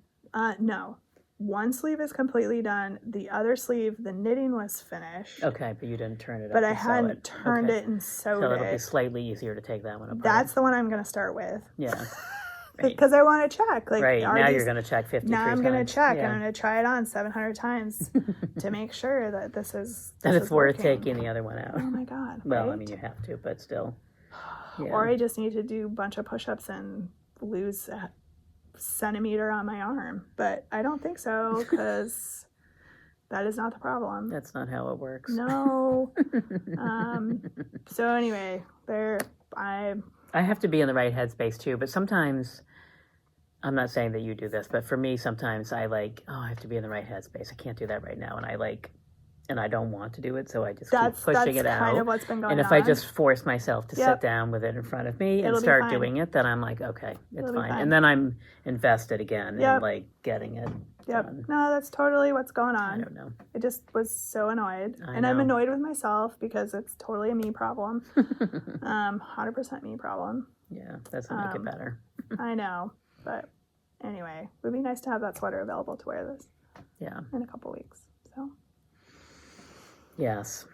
S1: No. One sleeve is completely done. The other sleeve, the knitting was finished.
S2: Okay, but you didn't turn it up.
S1: But I hadn't turned it and sewed it.
S2: So it'll be slightly easier to take that one apart.
S1: That's the one I'm going to start with.
S2: Yeah.
S1: Because I want to check. Like,
S2: right, now you're going to check 53 times.
S1: Now I'm going to check, and I'm going to try it on 700 times to make sure that this is
S2: and it's worth taking the other one out.
S1: Oh my God.
S2: Well,
S1: right?
S2: I mean, you have to, but still.
S1: Yeah. Or I just need to do a bunch of push-ups and lose a centimeter on my arm. But I don't think so, because that is not the problem.
S2: That's not how it works.
S1: No. So anyway,
S2: I have to be in the right headspace too, but sometimes, I'm not saying that you do this, but for me, sometimes I I have to be in the right headspace. I can't do that right now. And I don't want to do it, so I just keep pushing it out. That's kind
S1: of what's been going on.
S2: And if I just force myself to sit down with it in front of me and start doing it, then I'm like, okay, it's fine. And then I'm invested again in getting it done.
S1: No, that's totally what's going on.
S2: I don't know.
S1: I just was so annoyed. I'm annoyed with myself because it's totally a me problem. 100% me problem.
S2: Yeah, doesn't make it better.
S1: I know, but anyway, it would be nice to have that sweater available to wear this.
S2: Yeah.
S1: In a couple weeks. So.
S2: Yes.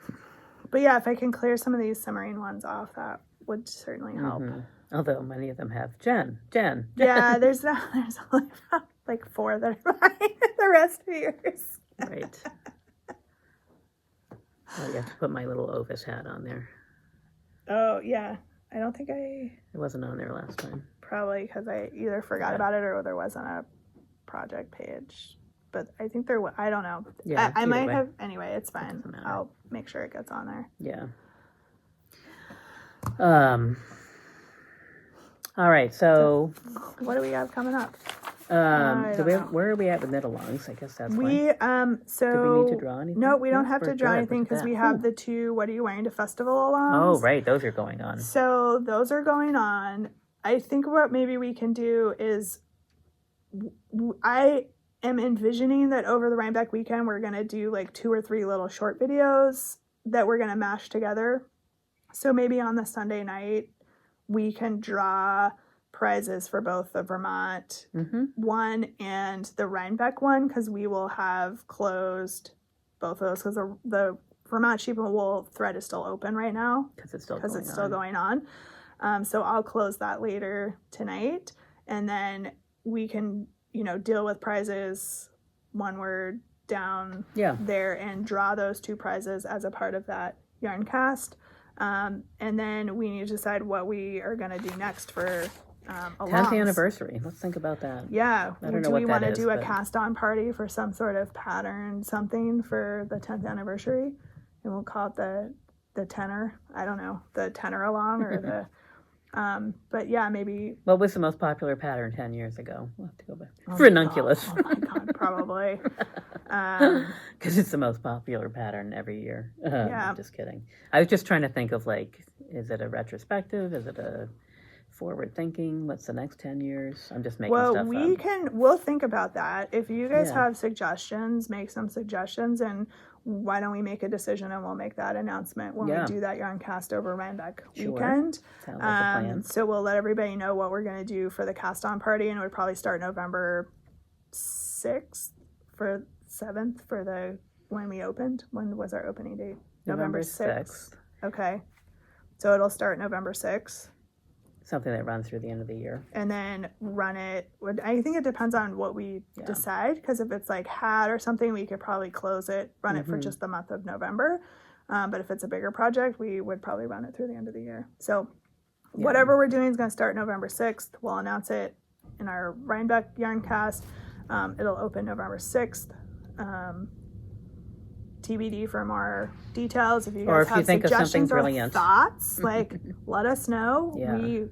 S1: But yeah, if I can clear some of these submarine ones off, that would certainly help.
S2: Although many of them have Jen.
S1: Yeah, there's only about like 4 that are mine. The rest are yours.
S2: Right. Oh, you have to put my little Ovis hat on there.
S1: Oh, yeah. I don't think
S2: It wasn't on there last time.
S1: probably because I either forgot about it or there wasn't a project page. But I think I don't know.
S2: Yeah,
S1: I might
S2: way.
S1: have, anyway, it's fine.
S2: doesn't matter.
S1: I'll make sure it gets on there.
S2: Yeah. All right, so
S1: what do we have coming up?
S2: where are we at with knit-alongs? I guess that's fine.
S1: So
S2: do we need to draw anything?
S1: No, we don't have
S2: We're
S1: to draw
S2: good.
S1: anything because we have the 2 What Are You Wearing to Festival alongs.
S2: Oh, right, those are going on.
S1: So those are going on. I think what maybe we can do is I am envisioning that over the Rhinebeck weekend we're going to do like 2 or 3 little short videos that we're going to mash together. So maybe on the Sunday night we can draw prizes for both the Vermont one and the Rhinebeck one, because we will have closed both of those because the Vermont sheep and wool thread is still open right now
S2: Because it's still
S1: going on. So I'll close that later tonight, and then we can, deal with prizes when we're down there and draw those 2 prizes as a part of that yarn cast. And then we need to decide what we are going to do next for
S2: 10th anniversary. Let's think about that.
S1: Yeah.
S2: I don't know
S1: do
S2: what
S1: we
S2: that
S1: want to
S2: is,
S1: do a
S2: but-
S1: cast on party for some sort of pattern something for the 10th anniversary? And we'll call it the tenor. I don't know, the tenor along or the but yeah, maybe.
S2: What was the most popular pattern 10 years ago? We'll have to go back. Ranunculus.
S1: Oh my god, probably.
S2: Because it's the most popular pattern every year.
S1: Yeah.
S2: I'm just kidding. I was just trying to think of is it a retrospective? Is it a forward thinking? What's the next 10 years? I'm just making stuff up.
S1: We'll think about that. If you guys
S2: Yeah.
S1: have suggestions, make some suggestions, and why don't we make a decision and we'll make that announcement when we do that yarn cast over Rhinebeck weekend.
S2: Sounds like a plan.
S1: So we'll let everybody know what we're going to do for the cast on party, and it would probably start November 6th for 7th for when we opened. When was our opening date? November 6th. Okay. So it'll start November 6th.
S2: Something that runs through the end of the year.
S1: And then run it. I think it depends on what we decide, because if it's like hat or something, we could probably close it, run it for just the month of November. But if it's a bigger project, we would probably run it through the end of the year. So whatever we're doing is going to start November 6th. We'll announce it in our Rhinebeck yarn cast. It'll open November 6th. TBD for more details. If you guys have suggestions or thoughts, let us know.
S2: Yeah.
S1: We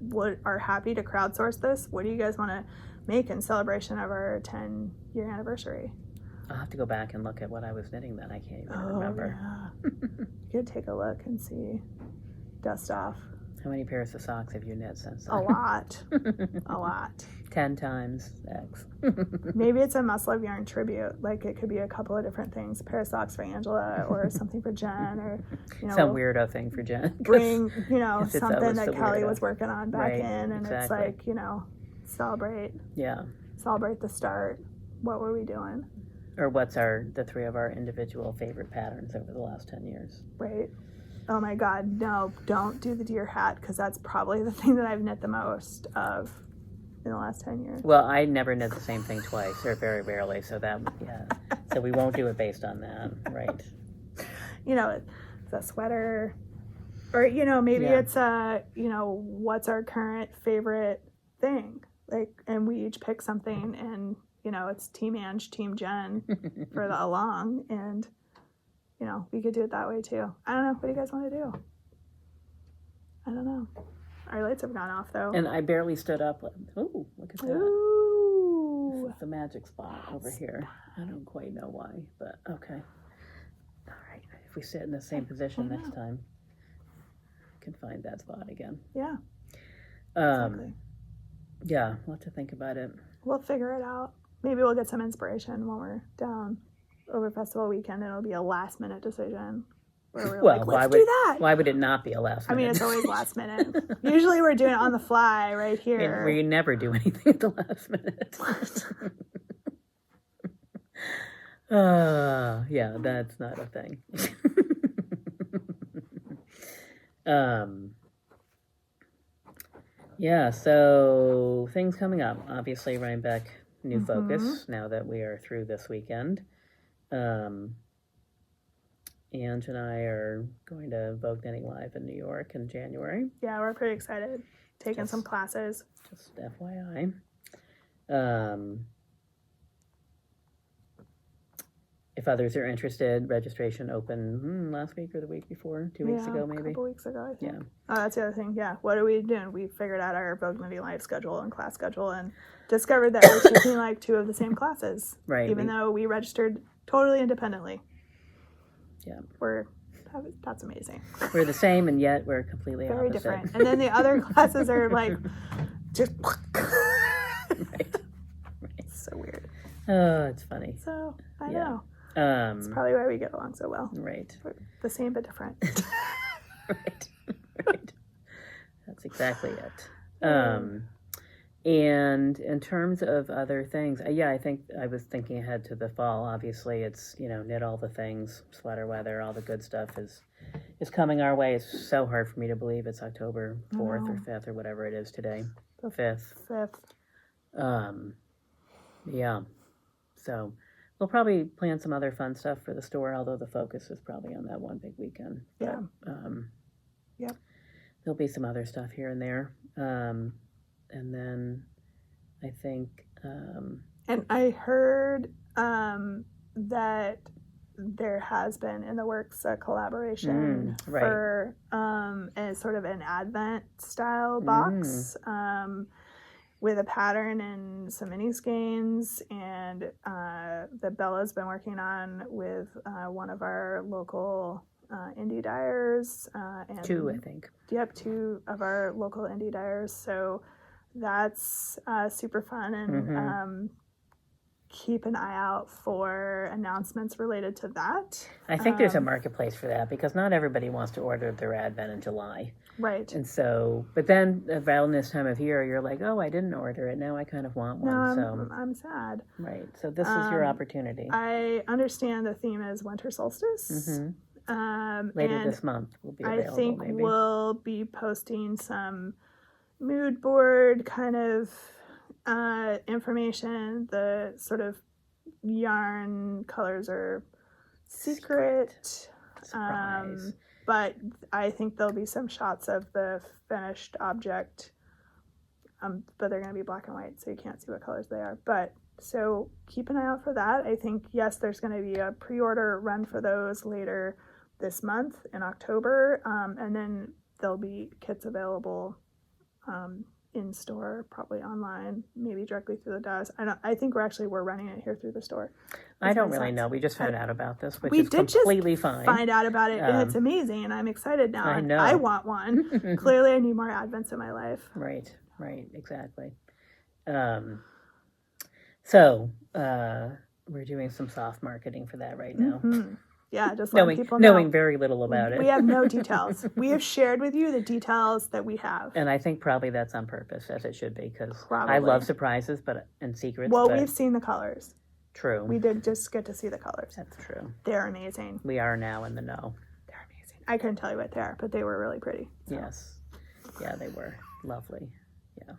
S1: are happy to crowdsource this. What do you guys want to make in celebration of our 10-year anniversary?
S2: I'll have to go back and look at what I was knitting then. I can't even remember.
S1: Yeah. You could take a look and see. Dust off.
S2: How many pairs of socks have you knit since then?
S1: A lot. A lot.
S2: 10 times X.
S1: Maybe it's a Muscle of Yarn tribute. It could be a couple of different things. A pair of socks for Angela, or something for Jen, or
S2: some weirdo thing for Jen.
S1: Bring something that Kelly was working on back in, and
S2: exactly.
S1: It's celebrate.
S2: Yeah.
S1: Celebrate the start. What were we doing?
S2: Or what's the 3 of our individual favorite patterns over the last 10 years?
S1: Right. Oh my God, no! Don't do the deer hat, because that's probably the thing that I've knit the most of in the last 10 years.
S2: Well, I never knit the same thing twice, or very rarely, so so we won't do it based on that, right?
S1: It's a sweater, or maybe it's what's our current favorite thing, and we each pick something, and it's Team Ange, Team Jen for the along, and we could do it that way too. I don't know. What do you guys want to do? I don't know. Our lights have gone off though.
S2: And I barely stood up. Ooh, look at that.
S1: Ooh.
S2: This is the magic spot over here. I don't quite know why, but okay. All right. If we sit in the same position next time, we can find that spot again.
S1: Yeah.
S2: Exactly. Yeah, we'll have to think about it.
S1: We'll figure it out. Maybe we'll get some inspiration when we're down over festival weekend. It'll be a last minute decision. Where we're let's do that.
S2: Why would it not be a last minute?
S1: I mean, it's always last minute. Usually we're doing it on the fly right here.
S2: We never do anything at the last minute. Yeah, that's not a thing. Yeah, so things coming up. Obviously, Rhinebeck New Focus, now that we are through this weekend. Ange and I are going to Vogue Knitting Live in New York in January.
S1: Yeah, we're pretty excited. Taking some classes.
S2: Just FYI. If others are interested, registration open last week or the week before, 2 weeks ago maybe.
S1: A couple weeks ago, I think.
S2: Yeah.
S1: Oh, that's the other thing. Yeah. What are we doing? We figured out our Vogue Knitting Live schedule and class schedule and discovered that we're taking like 2 of the same classes.
S2: Right.
S1: Even though we registered totally independently.
S2: Yeah.
S1: That's amazing.
S2: We're the same and yet we're completely
S1: very
S2: opposite.
S1: Different. And then the other classes are like just
S2: right.
S1: So weird.
S2: Oh, it's funny.
S1: So I know. It's probably why we get along so well.
S2: Right.
S1: We're the same but different.
S2: Right. That's exactly it. And in terms of other things, I think I was thinking ahead to the fall. Obviously, it's, knit all the things, sweater weather, all the good stuff is coming our way. It's so hard for me to believe it's October 4th or 5th or whatever it is today. The 5th. Yeah. So we'll probably plan some other fun stuff for the store, although the focus is probably on that one big weekend.
S1: Yeah.
S2: But, there'll be some other stuff here and there. And then I think...
S1: and I heard that there has been in the works a collaboration for a sort of an Advent style box with a pattern and some mini skeins, and that Bella's been working on with one of our local indie dyers. And
S2: 2, I think.
S1: Yep, 2 of our local indie dyers. So that's super fun, and keep an eye out for announcements related to that.
S2: I think there's a marketplace for that because not everybody wants to order their Advent in July.
S1: Right.
S2: And so, but then around this time of year, you're like, oh, I didn't order it. Now I kind of want one.
S1: No, I'm sad.
S2: Right. So this is your opportunity.
S1: I understand the theme is winter solstice.
S2: Later this month will be available.
S1: I think
S2: maybe.
S1: We'll be posting some mood board kind of information. The sort of yarn colors are secret.
S2: Surprise.
S1: But I think there'll be some shots of the finished object. But they're going to be black and white, so you can't see what colors they are. But so keep an eye out for that. I think, yes, there's going to be a pre-order run for those later this month in October. And then there'll be kits available in store, probably online, maybe directly through the DAS. I think we're running it here through the store.
S2: I don't really know. We just found out about this, which is completely fine.
S1: Find out about it, and it's amazing, and I'm excited now.
S2: I know.
S1: I want one. Clearly, I need more Advents in my life.
S2: Right, exactly. So we're doing some soft marketing for that right now.
S1: Yeah, just letting people know.
S2: Knowing very little about it.
S1: We have no details. We have shared with you the details that we have.
S2: And I think probably that's on purpose, as it should be, because I love surprises and secrets.
S1: Well, we've seen the colors.
S2: True.
S1: We did just get to see the colors.
S2: That's true.
S1: They're amazing.
S2: We are now in the know.
S1: They're amazing. I couldn't tell you what they are, but they were really pretty. So.
S2: Yes. Yeah, they were. Lovely. Yeah.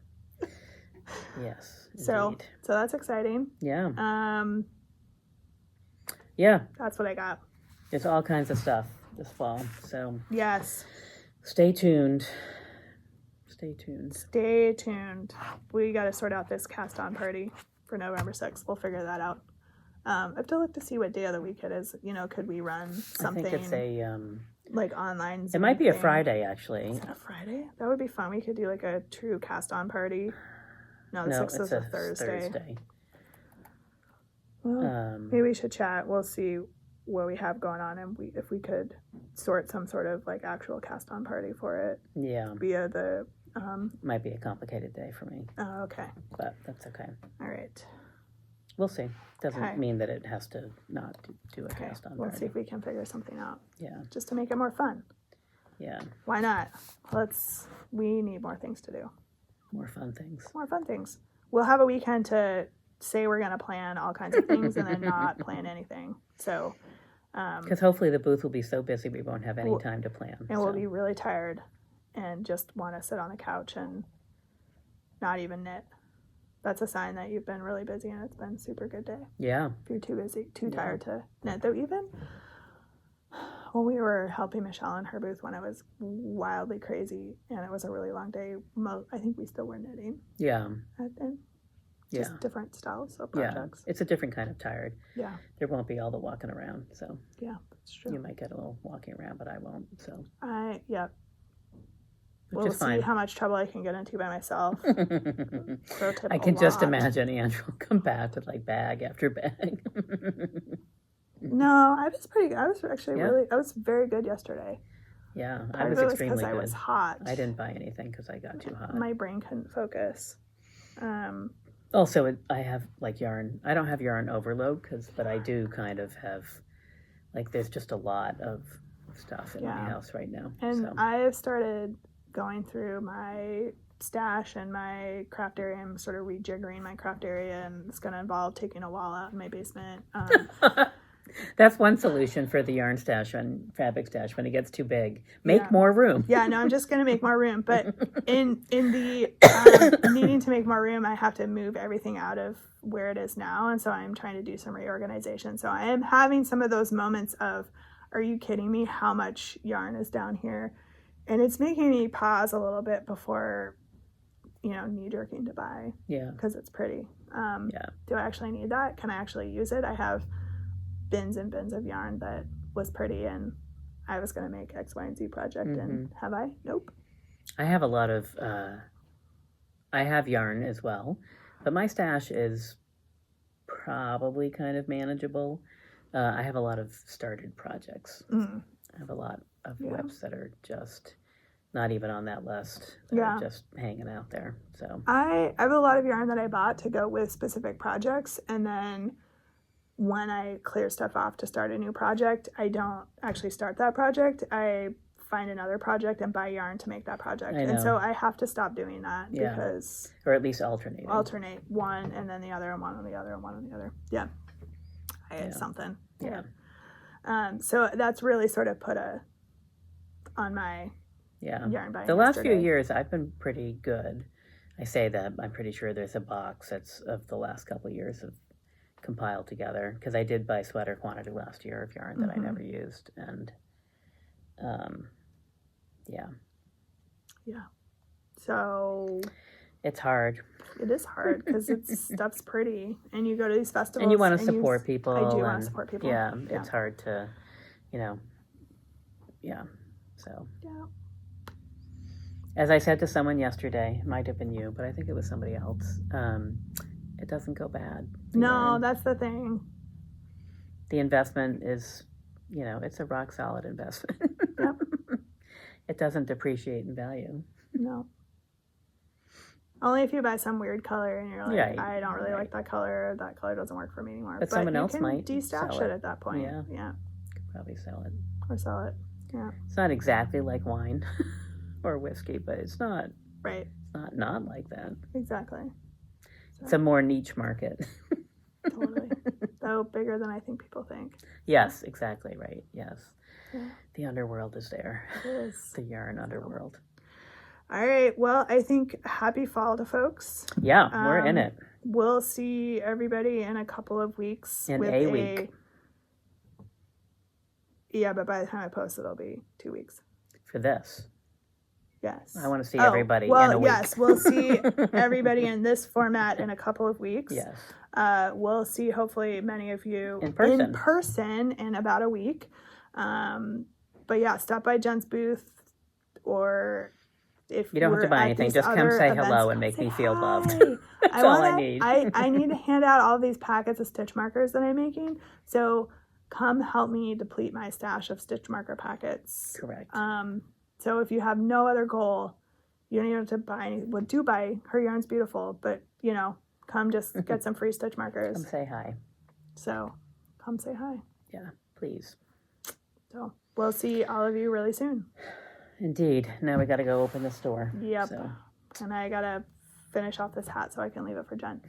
S2: Yes,
S1: indeed. So that's exciting.
S2: Yeah. Yeah.
S1: That's what I got.
S2: There's all kinds of stuff this fall, so...
S1: Yes.
S2: Stay tuned.
S1: We got to sort out this cast-on party for November 6th. We'll figure that out. I have to look to see what day of the week it is. Could we run something?
S2: I think it's a...
S1: like online Zoom
S2: it might be
S1: thing.
S2: A Friday, actually.
S1: Is it a Friday? That would be fun. We could do like a true cast-on party. No, the 6th is a Thursday. Well, maybe we should chat. We'll see what we have going on, and if we could sort some sort of like actual cast-on party for it.
S2: Yeah.
S1: Via the...
S2: might be a complicated day for me.
S1: Oh, okay.
S2: But that's okay.
S1: All right.
S2: We'll see. Doesn't mean that it has to not do a cast-on party.
S1: We'll see if we can figure something out.
S2: Yeah.
S1: Just to make it more fun.
S2: Yeah.
S1: Why not? We need more things to do.
S2: More fun things.
S1: We'll have a weekend to say we're going to plan all kinds of things and then not plan anything. So...
S2: because hopefully the booth will be so busy we won't have any time to plan.
S1: And we'll be really tired and just want to sit on the couch and not even knit. That's a sign that you've been really busy and it's been a super good day.
S2: Yeah.
S1: If you're too busy, too tired to knit. Though even when we were helping Michelle in her booth when it was wildly crazy and it was a really long day, I think we still were knitting.
S2: Yeah.
S1: And just different styles of projects.
S2: It's a different kind of tired.
S1: Yeah.
S2: There won't be all the walking around, so.
S1: Yeah, that's true.
S2: You might get a little walking around, but I won't, so.
S1: We'll see how much trouble I can get into by myself.
S2: I can just imagine Andrew will come back with like bag after bag.
S1: No, I was actually I was very good yesterday.
S2: Yeah, I was extremely good.
S1: I was hot.
S2: I didn't buy anything because I got too hot.
S1: My brain couldn't focus.
S2: Also, I have like yarn. I don't have yarn overload but I do kind of have, like, there's just a lot of stuff in my house right now.
S1: And I have started going through my stash and my craft area. I'm sort of rejiggering my craft area, and it's going to involve taking a wall out in my basement.
S2: That's one solution for the yarn stash and fabric stash when it gets too big. Make more room.
S1: Yeah, no, I'm just going to make more room. But in the needing to make more room, I have to move everything out of where it is now. And so I'm trying to do some reorganization. So I am having some of those moments of, are you kidding me? How much yarn is down here? And it's making me pause a little bit before, knee-jerking to buy.
S2: Yeah.
S1: Because it's pretty. Do I actually need that? Can I actually use it? I have bins and bins of yarn that was pretty, and I was going to make X, Y, and Z project, and have I? Nope.
S2: I have a lot of, I have yarn as well, but my stash is probably kind of manageable. I have a lot of started projects. I have a lot of whips that are just not even on that list. They're just hanging out there. So
S1: I have a lot of yarn that I bought to go with specific projects, and then when I clear stuff off to start a new project, I don't actually start that project. I find another project and buy yarn to make that project. And so I have to stop doing that because...
S2: Or at least alternate
S1: one and then the other and one on the other and one on the other. Yeah. I had something.
S2: Yeah.
S1: So that's really sort of put on my yarn buying.
S2: The last few years, I've been pretty good. I say that. I'm pretty sure there's a box that's of the last couple of years of compiled together, because I did buy sweater quantity last year of yarn that I never used, and
S1: so
S2: it's hard.
S1: It is hard because stuff's pretty, and you go to these festivals
S2: and you want to support people.
S1: I do want to support people.
S2: It's hard to, so as I said to someone yesterday, it might have been you, but I think it was somebody else, it doesn't go bad.
S1: No, that's the thing.
S2: The investment is, it's a rock solid investment.
S1: Yep.
S2: It doesn't depreciate in value.
S1: No. Only if you buy some weird color and you're like, I don't really like that color doesn't work for me anymore.
S2: But someone else might
S1: de-stash it at that point. Yeah.
S2: Could probably sell it.
S1: Or sell it. Yeah.
S2: It's not exactly like wine or whiskey, but it's not.
S1: Right.
S2: It's not like that.
S1: Exactly. So.
S2: It's a more niche market.
S1: Totally. Though bigger than I think people think.
S2: Yes, exactly right. Yes.
S1: Yeah.
S2: The underworld is there.
S1: It is.
S2: The yarn underworld.
S1: All right. Well, I think happy fall to folks.
S2: Yeah, we're in it.
S1: We'll see everybody in a couple of weeks.
S2: In a week.
S1: Yeah, but by the time I post, it'll be 2 weeks.
S2: For this.
S1: Yes.
S2: I want to see everybody in a week.
S1: Yes, we'll see everybody in this format in a couple of weeks.
S2: Yes.
S1: We'll see, hopefully, many of you
S2: in
S1: person in about a week. But yeah, stop by Jen's booth, or if
S2: you don't have to buy anything, just come say hello and make me feel loved. That's all I need.
S1: I need to hand out all these packets of stitch markers that I'm making. So come help me deplete my stash of stitch marker packets.
S2: Correct.
S1: So if you have no other goal, you don't even have to buy any. Well, do buy. Her yarn's beautiful, but come just get some free stitch markers.
S2: Come say hi.
S1: So come say hi.
S2: Yeah, please.
S1: So we'll see all of you really soon.
S2: Indeed. Now we got to go open the store.
S1: Yep. So. And I got to finish off this hat so I can leave it for Jen.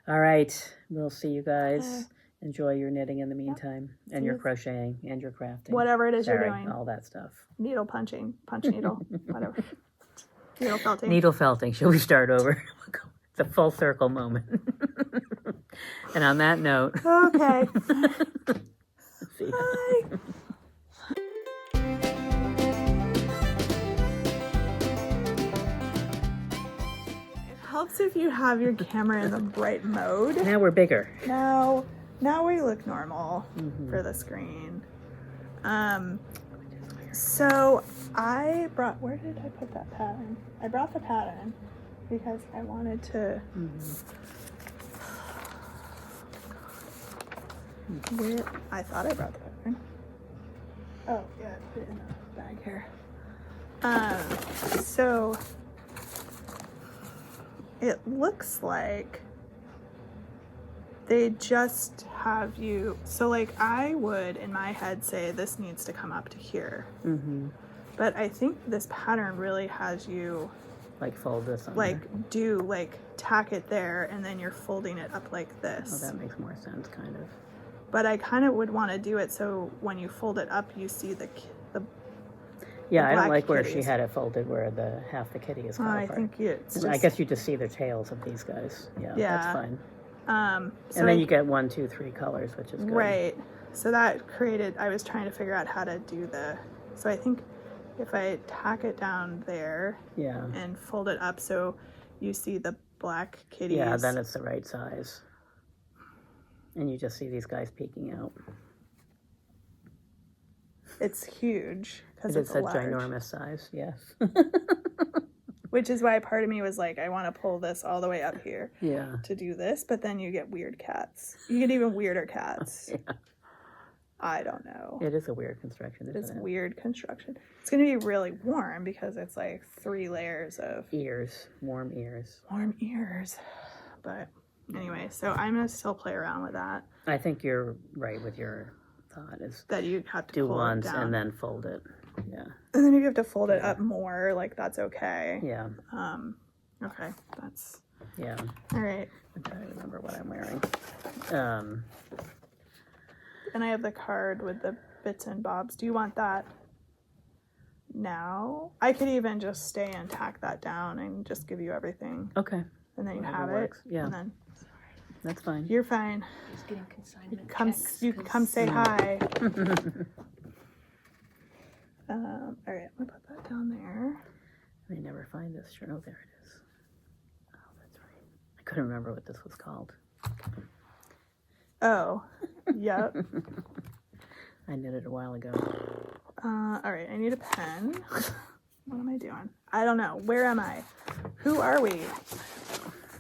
S2: All right. We'll see you guys. Enjoy your knitting in the meantime, and your crocheting, and your crafting.
S1: Whatever it is you're doing.
S2: All that stuff.
S1: Needle punching, punch needle, whatever. Needle felting.
S2: Needle felting. Shall we start over? It's a full circle moment. And on that note.
S1: Okay.
S2: See ya.
S1: Bye. It helps if you have your camera in the bright mode.
S2: Now we're bigger.
S1: Now we look normal for the screen. So I brought, where did I put that pattern? I brought the pattern because I wanted to, where, I thought I brought the pattern. Oh, yeah, I put it in a bag here. So it looks like they just have you, so like I would in my head say this needs to come up to here. But I think this pattern really has you
S2: like fold this on
S1: like
S2: there.
S1: Tack it there and then you're folding it up like this.
S2: Oh, that makes more sense, kind of.
S1: But I kind of would want to do it so when you fold it up you see the
S2: yeah, I don't
S1: black
S2: like where
S1: kitties.
S2: she had it folded where the half the kitty is cut
S1: I
S2: apart.
S1: think it's just,
S2: I guess you just see the tails of these guys. Yeah, that's fine.
S1: so
S2: and then you get 1, 2, 3 colors, which is good.
S1: Right. So that created, I was trying to figure out how to do so I think if I tack it down there and fold it up so you see the black kitties.
S2: Yeah, then it's the right size. And you just see these guys peeking out.
S1: It's huge because
S2: It's
S1: it's
S2: a
S1: large.
S2: ginormous size, yes.
S1: Which is why part of me was like, I want to pull this all the way up here
S2: Yeah.
S1: to do this, but then you get weird cats. You get even weirder cats.
S2: Yeah.
S1: I don't know.
S2: It is a weird construction,
S1: It's
S2: isn't it?
S1: weird construction. It's going to be really warm because it's like 3 layers of
S2: Ears, warm ears.
S1: warm ears. But anyway, so I'm going to still play around with that.
S2: I think you're right with your thought is
S1: That you have to
S2: do
S1: pull
S2: once
S1: it down.
S2: and then fold it. Yeah.
S1: And then if you have to fold it up more, like that's okay.
S2: Yeah.
S1: Okay, that's
S2: Yeah.
S1: all right.
S2: I'm trying to remember what I'm wearing.
S1: And I have the card with the bits and bobs. Do you want that now? I could even just stay and tack that down and just give you everything.
S2: Okay.
S1: And then you
S2: Whatever
S1: have
S2: works.
S1: it.
S2: Yeah.
S1: And then
S2: That's fine.
S1: you're fine.
S3: He's getting consignment
S1: Come,
S3: checks,
S1: you can come say hi. All right, I'm gonna put that down there.
S2: I never find this shirt. Oh, there it is. Oh, that's right. I couldn't remember what this was called.
S1: Oh, yep.
S2: I knit it a while ago.
S1: All right, I need a pen. What am I doing? I don't know. Where am I? Who are we?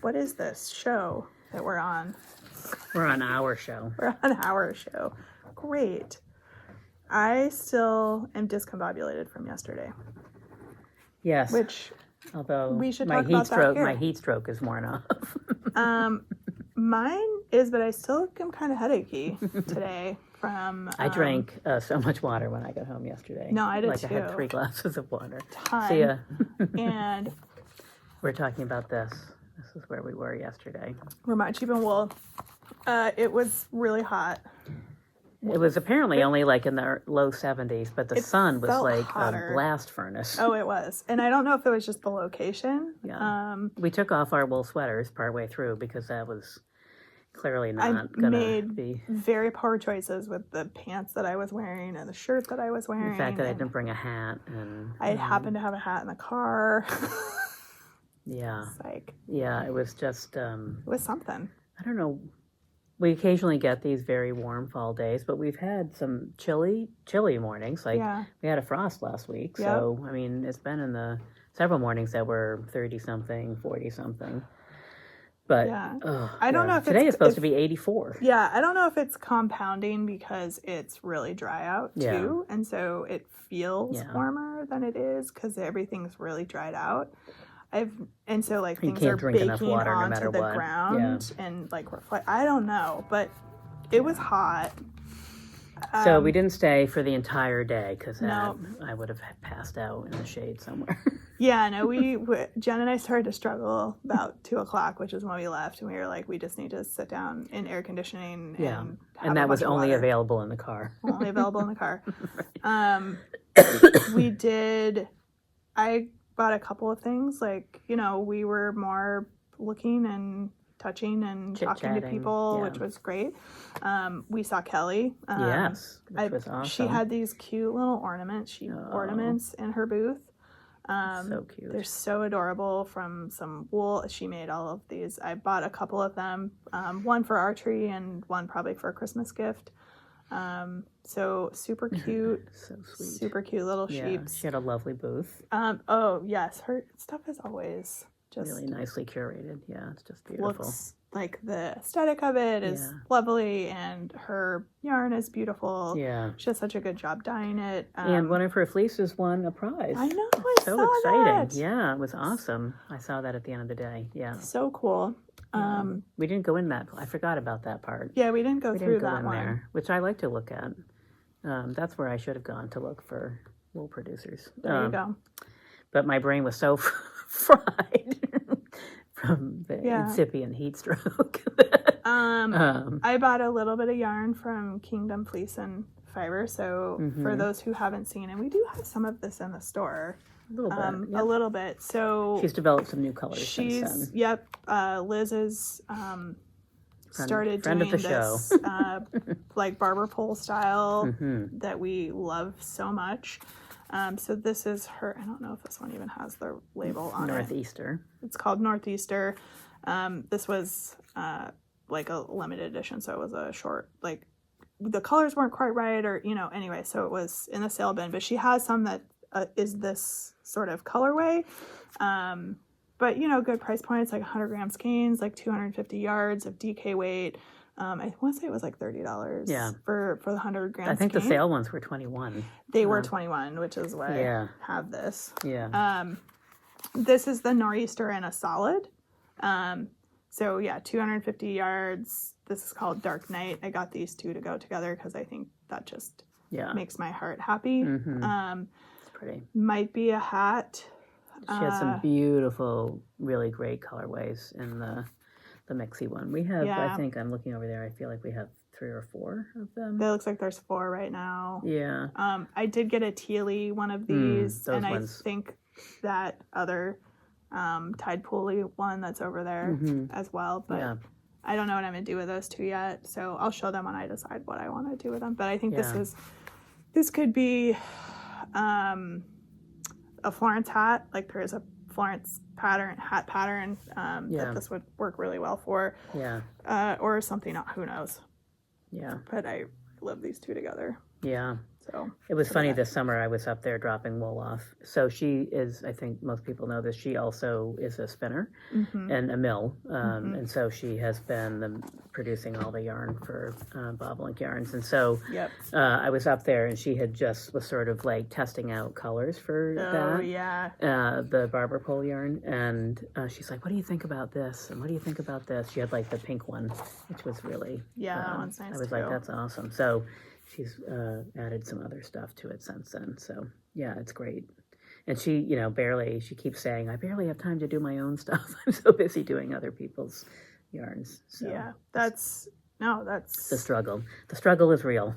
S1: What is this show that we're on?
S2: We're on our show.
S1: We're on our show. Great. I still am discombobulated from yesterday,
S2: Yes.
S1: which
S2: Although
S1: we should
S2: my
S1: talk
S2: heat
S1: about that
S2: stroke,
S1: here.
S2: my heat stroke is worn off.
S1: mine is, but I still am kind of headachy today from.
S2: I drank so much water when I got home yesterday.
S1: No, I did
S2: like I had
S1: too.
S2: 3 glasses of water.
S1: Ton.
S2: See ya.
S1: And
S2: We're talking about this. This is where we were yesterday.
S1: Vermont Sheep and Wool. It was really hot.
S2: It was apparently only like in the low 70s, but the
S1: It
S2: sun was
S1: felt
S2: like
S1: hotter.
S2: a blast furnace.
S1: Oh, it was. And I don't know if it was just the location.
S2: Yeah. We took off our wool sweaters partway through because that was clearly
S1: I
S2: not going to
S1: made
S2: be.
S1: very poor choices with the pants that I was wearing and the shirt that I was wearing.
S2: The fact that I
S1: and
S2: didn't bring a hat and
S1: I happened to have a hat in the car.
S2: yeah,
S1: It's like,
S2: yeah, it was just
S1: it was something.
S2: I don't know. We occasionally get these very warm fall days, but we've had some chilly mornings. Like
S1: Yeah.
S2: we had a frost last week,
S1: Yep.
S2: so I mean, it's been in the several mornings that were 30 something, 40 something. But
S1: Yeah.
S2: oh,
S1: I don't know if
S2: today
S1: it's-
S2: is supposed
S1: if-
S2: to be 84.
S1: Yeah, I don't know if it's compounding because it's really dry out too,
S2: Yeah.
S1: and so it feels
S2: Yeah.
S1: warmer than it is because everything's really dried out. And so like
S2: You
S1: things
S2: can't
S1: are
S2: drink enough
S1: baking
S2: water no
S1: onto
S2: matter
S1: the
S2: what.
S1: ground and like reflect. I don't know, but it was hot.
S2: So we didn't stay for the entire day because
S1: No.
S2: I would have passed out in the shade somewhere.
S1: Yeah, no, Jen and I started to struggle about 2:00, which is when we left, and we were like, we just need to sit down in air conditioning.
S2: Yeah,
S1: and have
S2: and
S1: a
S2: that was
S1: bunch of
S2: only
S1: water.
S2: available in the car.
S1: Only available in the car. We did. I bought a couple of things. Like, we were more looking and touching and talking to people, which was great. We saw Kelly.
S2: Yes, which was awesome.
S1: She had these cute little ornaments in her booth.
S2: So cute.
S1: They're so adorable, from some wool. She made all of these. I bought a couple of them, one for archery and one probably for a Christmas gift. So super cute.
S2: So sweet.
S1: Super cute little sheeps.
S2: She had a lovely booth.
S1: Oh yes, her stuff is always just
S2: really nicely curated. Yeah, it's just beautiful.
S1: Looks like the aesthetic of it is lovely, and her yarn is beautiful.
S2: Yeah,
S1: she does such a good job dyeing it.
S2: And one of her fleeces won a prize.
S1: I know.
S2: So exciting. That. Yeah, it was awesome. I saw that at the end of the day. Yeah,
S1: so cool.
S2: We didn't go in that. I forgot about that part.
S1: Yeah, we didn't go through that one.
S2: There, which I like to look at. That's where I should have gone to look for wool producers.
S1: There you go.
S2: But my brain was so fried from the incipient heat stroke.
S1: I bought a little bit of yarn from Kingdom Fleece and Fiber. So for those who haven't seen it, we do have some of this in the store. A little bit. So
S2: she's developed some new colors. Since then.
S1: Liz is started doing this like barber pole style that we love so much. So this is her. I don't know if this one even has the label on
S2: Northeaster.
S1: It's called Northeaster. This was like a limited edition, so it was a short. Like the colors weren't quite right, or anyway. So it was in the sale bin. But she has some that is this sort of colorway. But good price point. It's like 100 gram skeins, like 250 yards of DK weight. I want to say it was like $30.
S2: Yeah.
S1: For the 100 gram.
S2: I think the sale ones were 21.
S1: They were 21, which is why I have this.
S2: Yeah.
S1: This is the Nor'easter in a solid. 250 yards. This is called Dark Night. I got these two to go together because I think that just makes my heart happy.
S2: It's pretty.
S1: Might be a hat.
S2: She has some beautiful, really great colorways in the Mixie one. We have, I think, I'm looking over there, I feel like we have 3 or 4 of them.
S1: It looks like there's 4 right now.
S2: Yeah.
S1: I did get a tealy one of these, and I think that other Tide Pooly one that's over there as well, but I don't know what I'm going to do with those 2 yet, so I'll show them when I decide what I want to do with them. But I think this could be a Florence hat. Like there is a Florence hat pattern that this would work really well for.
S2: Yeah.
S1: Or something, who knows.
S2: Yeah.
S1: But I love these 2 together.
S2: Yeah.
S1: So
S2: it was funny this summer I was up there dropping wool off. So she is, I think most people know this, she also is a spinner and a mill. And so she has been producing all the yarn for Bobolink Yarns. And so I was up there and she had was sort of like testing out colors for the barber pole yarn. And she's like, what do you think about this? And what do you think about this? She had like the pink one, which was really,
S1: that one's nice.
S2: I was like, that's awesome. So she's added some other stuff to it since then. So, yeah, it's great. And she, she keeps saying, I barely have time to do my own stuff. I'm so busy doing other people's yarns. So
S1: yeah, that's
S2: the struggle. The struggle is real.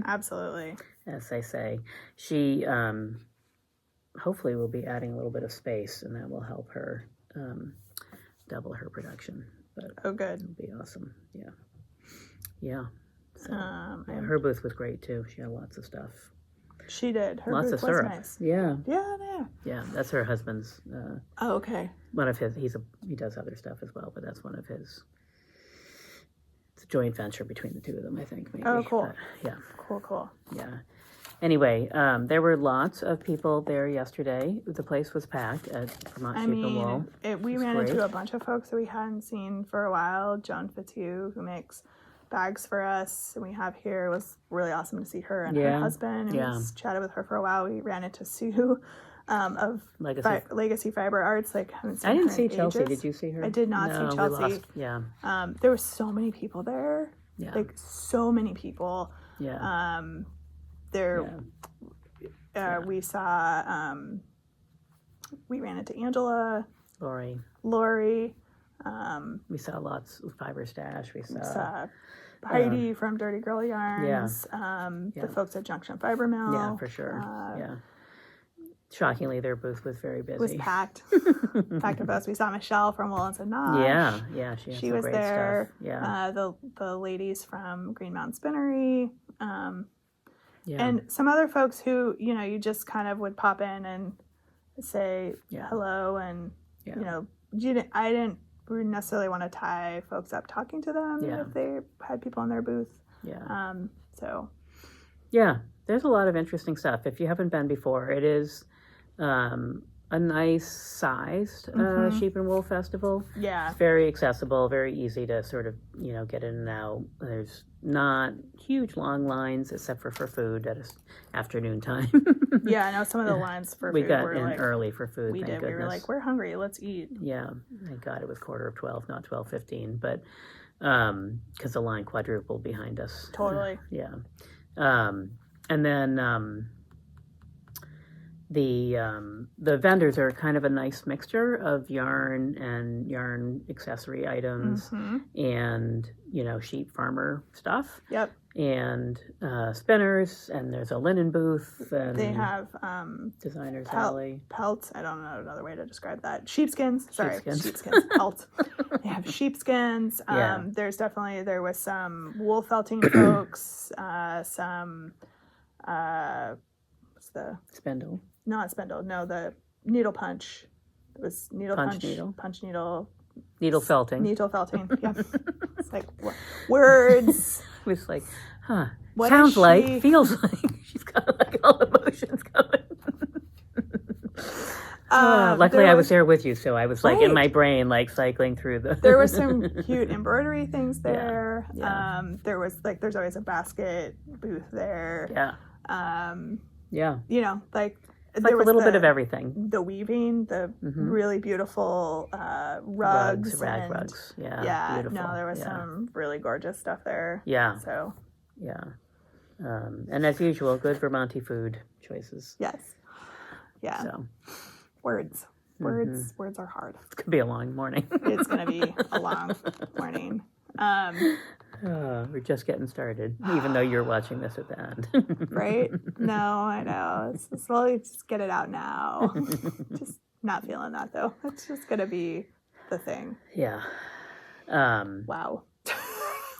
S1: Absolutely.
S2: As they say. She hopefully will be adding a little bit of space, and that will help her double her production. But
S1: good.
S2: It'll be awesome. Yeah. Yeah. So, her booth was great too. She had lots of stuff.
S1: She did. Her
S2: lots
S1: booth
S2: of syrup.
S1: Was nice.
S2: Yeah.
S1: Yeah.
S2: That's her husband's.
S1: Okay.
S2: One of his. He does other stuff as well, but that's one of his. It's a joint venture between the 2 of them, I think. Maybe.
S1: Oh, cool.
S2: Yeah.
S1: Cool.
S2: Yeah. Anyway, there were lots of people there yesterday. The place was packed at Vermont Sheep and Wool.
S1: We ran into a bunch of folks that we hadn't seen for a while. Joan Fitzhugh, who makes bags for us, and we have here. It was really awesome to see her and her husband. And we chatted with her for a while. We ran into Sue of Legacy Fiber Arts. Like,
S2: I didn't see Chelsea. Did you see her?
S1: I did not see Chelsea. There were so many people there.
S2: Yeah.
S1: Like so many people.
S2: Yeah.
S1: We saw. We ran into Angela. Lori.
S2: We saw lots of Fiber Stash. We saw
S1: Heidi from Dirty Girl Yarns. The folks at Junction Fiber Mill.
S2: Yeah, for sure. shockingly, their booth was very busy.
S1: It was packed. Packed with us. We saw Michelle from Woolens and Knosh.
S2: Yeah,
S1: she was
S2: great
S1: there.
S2: Stuff. Yeah,
S1: the ladies from Green Mountain Spinnery.
S2: Yeah.
S1: And some other folks who, you just kind of would pop in and say hello. And, I didn't necessarily want to tie folks up talking to them if they had people in their booth.
S2: Yeah.
S1: So.
S2: Yeah, there's a lot of interesting stuff. If you haven't been before, it is a nice sized sheep and wool festival.
S1: Yeah.
S2: It's very accessible, very easy to sort of, get in and out. There's not huge long lines except for food at afternoon time.
S1: Yeah, I know some of the lines for
S2: we
S1: food
S2: got
S1: were
S2: in early for food.
S1: We did.
S2: Goodness.
S1: We were like, we're hungry. Let's eat.
S2: Yeah, thank God it was 11:45, not 12:15, but because the line quadrupled behind us.
S1: Totally.
S2: Yeah. And then the vendors are kind of a nice mixture of yarn and yarn accessory items and, sheep farmer stuff.
S1: Yep.
S2: And spinners, and there's a linen booth. And
S1: they have
S2: Designers Alley.
S1: Pelts. I don't know another way to describe that. Sheepskins. Sorry.
S2: Sheepskins.
S1: Pelts. They have sheepskins. There was some wool felting folks, some what's the
S2: spindle?
S1: Not spindle. No, the needle punch. It was needle punch
S2: needle.
S1: Punch needle.
S2: Needle felting.
S1: Needle felting. Yeah. It's like words.
S2: It was like, huh?
S1: What
S2: sounds like, feels like. She's got like all emotions going. Luckily, I was there with you, so I was like in my brain, like cycling through the.
S1: There was some cute embroidery things there.
S2: Yeah.
S1: There's always a basket booth there.
S2: Yeah.
S1: It's
S2: like a little bit of everything.
S1: The weaving, the really beautiful rugs.
S2: Rag rugs. Yeah.
S1: Yeah.
S2: Beautiful.
S1: No, there was some really gorgeous stuff there.
S2: Yeah.
S1: So.
S2: Yeah. And as usual, good Vermonti food choices.
S1: Yes. Yeah.
S2: So.
S1: Words are hard.
S2: It's gonna be a long morning.
S1: It's gonna be a long morning.
S2: We're just getting started, even though you're watching this at the end.
S1: Right? No, I know. It's slowly just get it out now. Just not feeling that though. It's just gonna be the thing.
S2: Yeah.
S1: Wow.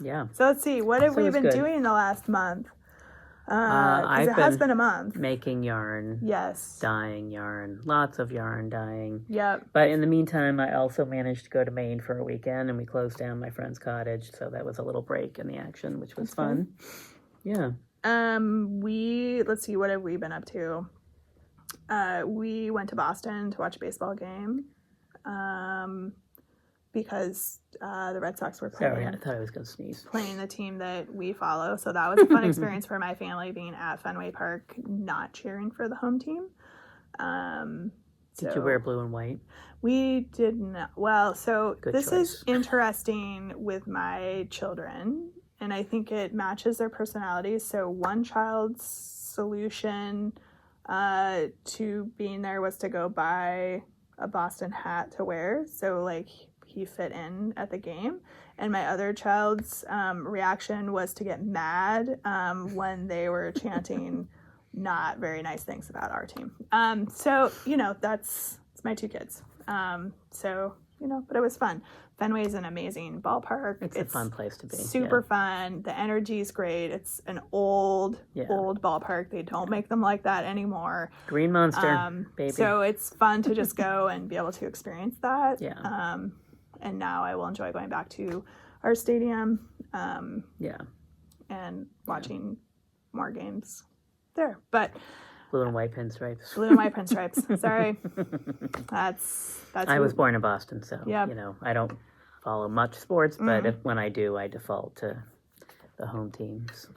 S2: Yeah.
S1: So let's see. What have we been doing the last month? Because it has been a month.
S2: Making yarn.
S1: Yes.
S2: Dyeing yarn. Lots of yarn dyeing.
S1: Yep.
S2: But in the meantime, I also managed to go to Maine for a weekend, and we closed down my friend's cottage, so that was a little break in the action, which was fun. Yeah.
S1: Let's see, what have we been up to? We went to Boston to watch a baseball game. Because the Red Sox were playing.
S2: Sorry, I thought I was going to sneeze.
S1: Playing the team that we follow. So that was a fun experience for my family, being at Fenway Park, not cheering for the home team.
S2: Did you wear blue and white?
S1: We did not. Well, so
S2: Good
S1: this
S2: choice.
S1: is interesting with my children, and I think it matches their personalities. So one child's solution to being there was to go buy a Boston hat to wear. So, like, he fit in at the game. And my other child's reaction was to get mad when they were chanting not very nice things about our team. So, it's my two kids. But it was fun. Fenway is an amazing ballpark.
S2: It's a fun place to be.
S1: Super fun. The energy is great. It's an old ballpark. They don't make them like that anymore.
S2: Green Monster, baby.
S1: So it's fun to just go and be able to experience that.
S2: Yeah.
S1: And now I will enjoy going back to our stadium. And watching more games there. But
S2: blue and white pinstripes.
S1: Blue and white pinstripes. Sorry. That's.
S2: I was born in Boston, so
S1: yep.
S2: I don't follow much sports, but when I do, I default to the home teams.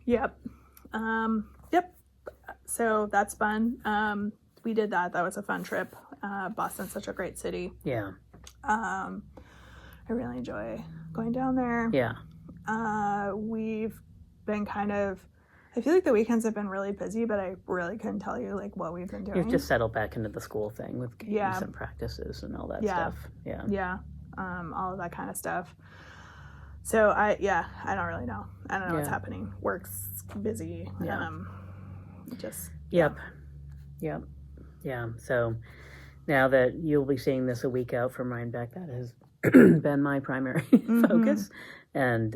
S1: Yep. Yep. So that's fun. We did that. That was a fun trip. Boston's such a great city.
S2: Yeah.
S1: I really enjoy going down there.
S2: Yeah.
S1: We've been I feel like the weekends have been really busy, but I really couldn't tell you like what we've been doing.
S2: You've just settled back into the school thing with games and practices and all that stuff. Yeah.
S1: Yeah. All of that kind of stuff. So I don't really know. I don't know what's happening. Work's busy.
S2: Yeah.
S1: Just.
S2: Yep. Yep. Yeah. So now that you'll be seeing this a week out from Rhinebeck, that has been my primary focus. And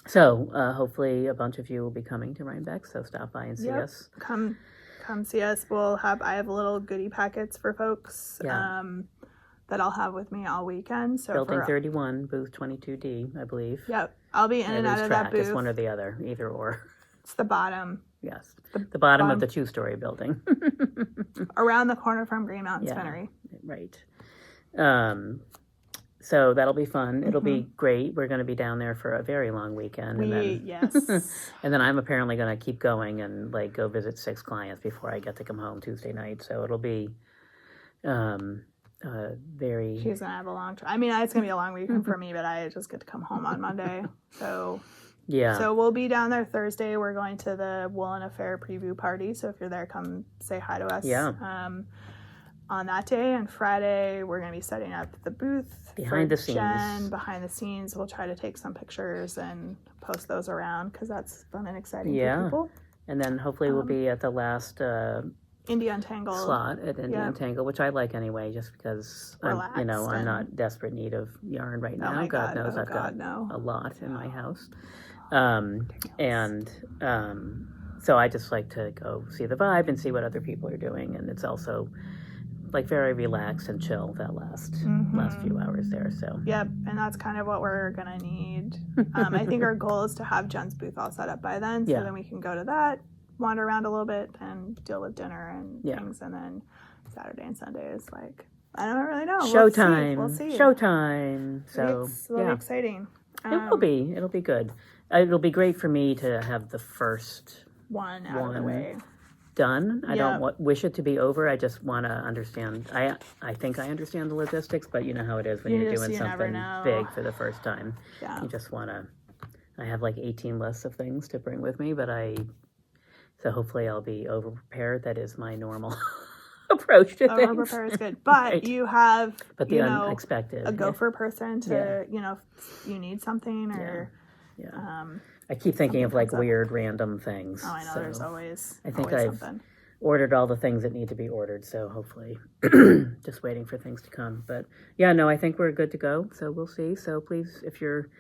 S2: so hopefully a bunch of you will be coming to Rhinebeck. So stop by and see us.
S1: Come see us. I have little goodie packets for folks that I'll have with me all weekend. So
S2: Building 31, booth 22D, I believe.
S1: Yep. I'll be in and out of that booth.
S2: It's one or the other, either or.
S1: It's the bottom.
S2: Yes. The bottom of the 2-story building.
S1: Around the corner from Green Mountain Spinnery.
S2: Right. So that'll be fun. It'll be great. We're going to be down there for a very long weekend.
S1: Yes.
S2: And then I'm apparently going to keep going and go visit 6 clients before I get to come home Tuesday night. So it'll be very...
S1: She's going to have a long time. I mean, it's going to be a long weekend for me, but I just get to come home on Monday. So...
S2: Yeah.
S1: So we'll be down there Thursday. We're going to the Woolen Affair preview party. So if you're there, come say hi to us.
S2: Yeah.
S1: On that day. And Friday, we're going to be setting up the booth
S2: behind the
S1: scenes. We'll try to take some pictures and post those around because that's fun and exciting for people.
S2: And then hopefully we'll be at the last
S1: Indie Untangled
S2: slot at Indie Untangled, which I like anyway, just because I'm not desperate need of yarn right now. God knows I've got a lot in my house. So I just like to go see the vibe and see what other people are doing, and it's also very relaxed and chill that last few hours there. So
S1: and that's kind of what we're gonna need. I think our goal is to have Jen's booth all set up by then, so then we can go to that, wander around a little bit, and deal with dinner and things, and then Saturday and Sunday is I don't really know.
S2: Showtime.
S1: We'll see.
S2: Showtime. So
S1: it'll be exciting.
S2: It will be. It'll be good. It'll be great for me to have the first
S1: one out of the way
S2: done. I don't wish it to be over. I just want to understand. I think I understand the logistics, but you know how it is when you're doing something big for the first time.
S1: Yeah.
S2: You just want to. I have 18 lists of things to bring with me, so hopefully I'll be over prepared. That is my normal approach to things.
S1: Over prepared is good, but you have
S2: unexpected
S1: a gopher person to if you need something or.
S2: Yeah. I keep thinking of weird random things.
S1: Oh, I know. So There's always.
S2: I think
S1: always
S2: I've
S1: something.
S2: Ordered all the things that need to be ordered. So hopefully, just waiting for things to come. But I think we're good to go. So we'll see. So please, if you're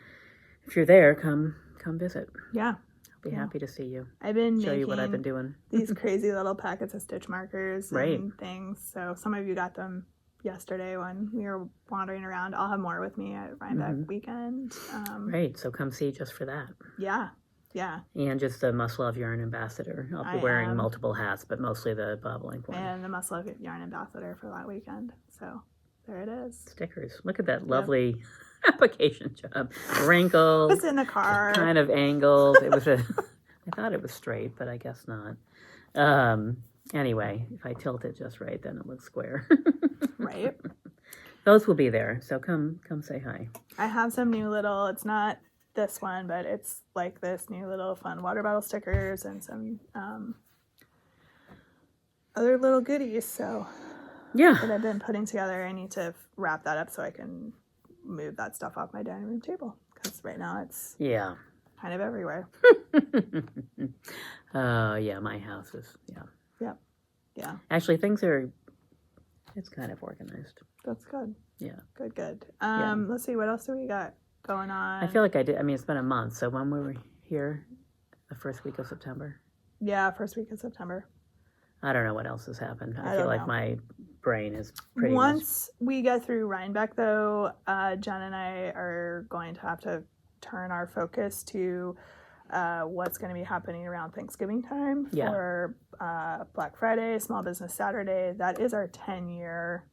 S2: there, come visit.
S1: Yeah.
S2: I'll be happy to see you.
S1: I've been
S2: show you what I've been doing.
S1: These crazy little packets of stitch markers and things. So some of you got them yesterday when we were wandering around. I'll have more with me at Rhinebeck weekend.
S2: Right, so come see just for that.
S1: Yeah.
S2: And just the Must Love Yarn ambassador. I'll be wearing multiple hats, but mostly the Bob Link one.
S1: And the Must Love Yarn ambassador for that weekend. So there it is.
S2: Stickers. Look at that lovely application job. Wrinkled.
S1: It's in the car.
S2: Kind of angled. It was I thought it was straight, but I guess not. Anyway, if I tilt it just right, then it looks square.
S1: Right.
S2: Those will be there, so come say hi.
S1: I have some new little, it's not this one, but it's this new little fun water bottle stickers and some other little goodies. So that I've been putting together. I need to wrap that up so I can move that stuff off my dining room table because right now it's kind of everywhere.
S2: My house is
S1: Yeah.
S2: Actually, it's kind of organized.
S1: That's good.
S2: Yeah.
S1: Good. Let's see, what else do we got going on?
S2: I feel like it's been a month. So when were we here? The first week of September?
S1: Yeah, first week of September.
S2: I don't know what else has happened. I feel like my brain is pretty
S1: Once we get through Rhinebeck, though, Jen and I are going to have to turn our focus to what's going to be happening around Thanksgiving time for Black Friday, Small Business Saturday. That is our 10-year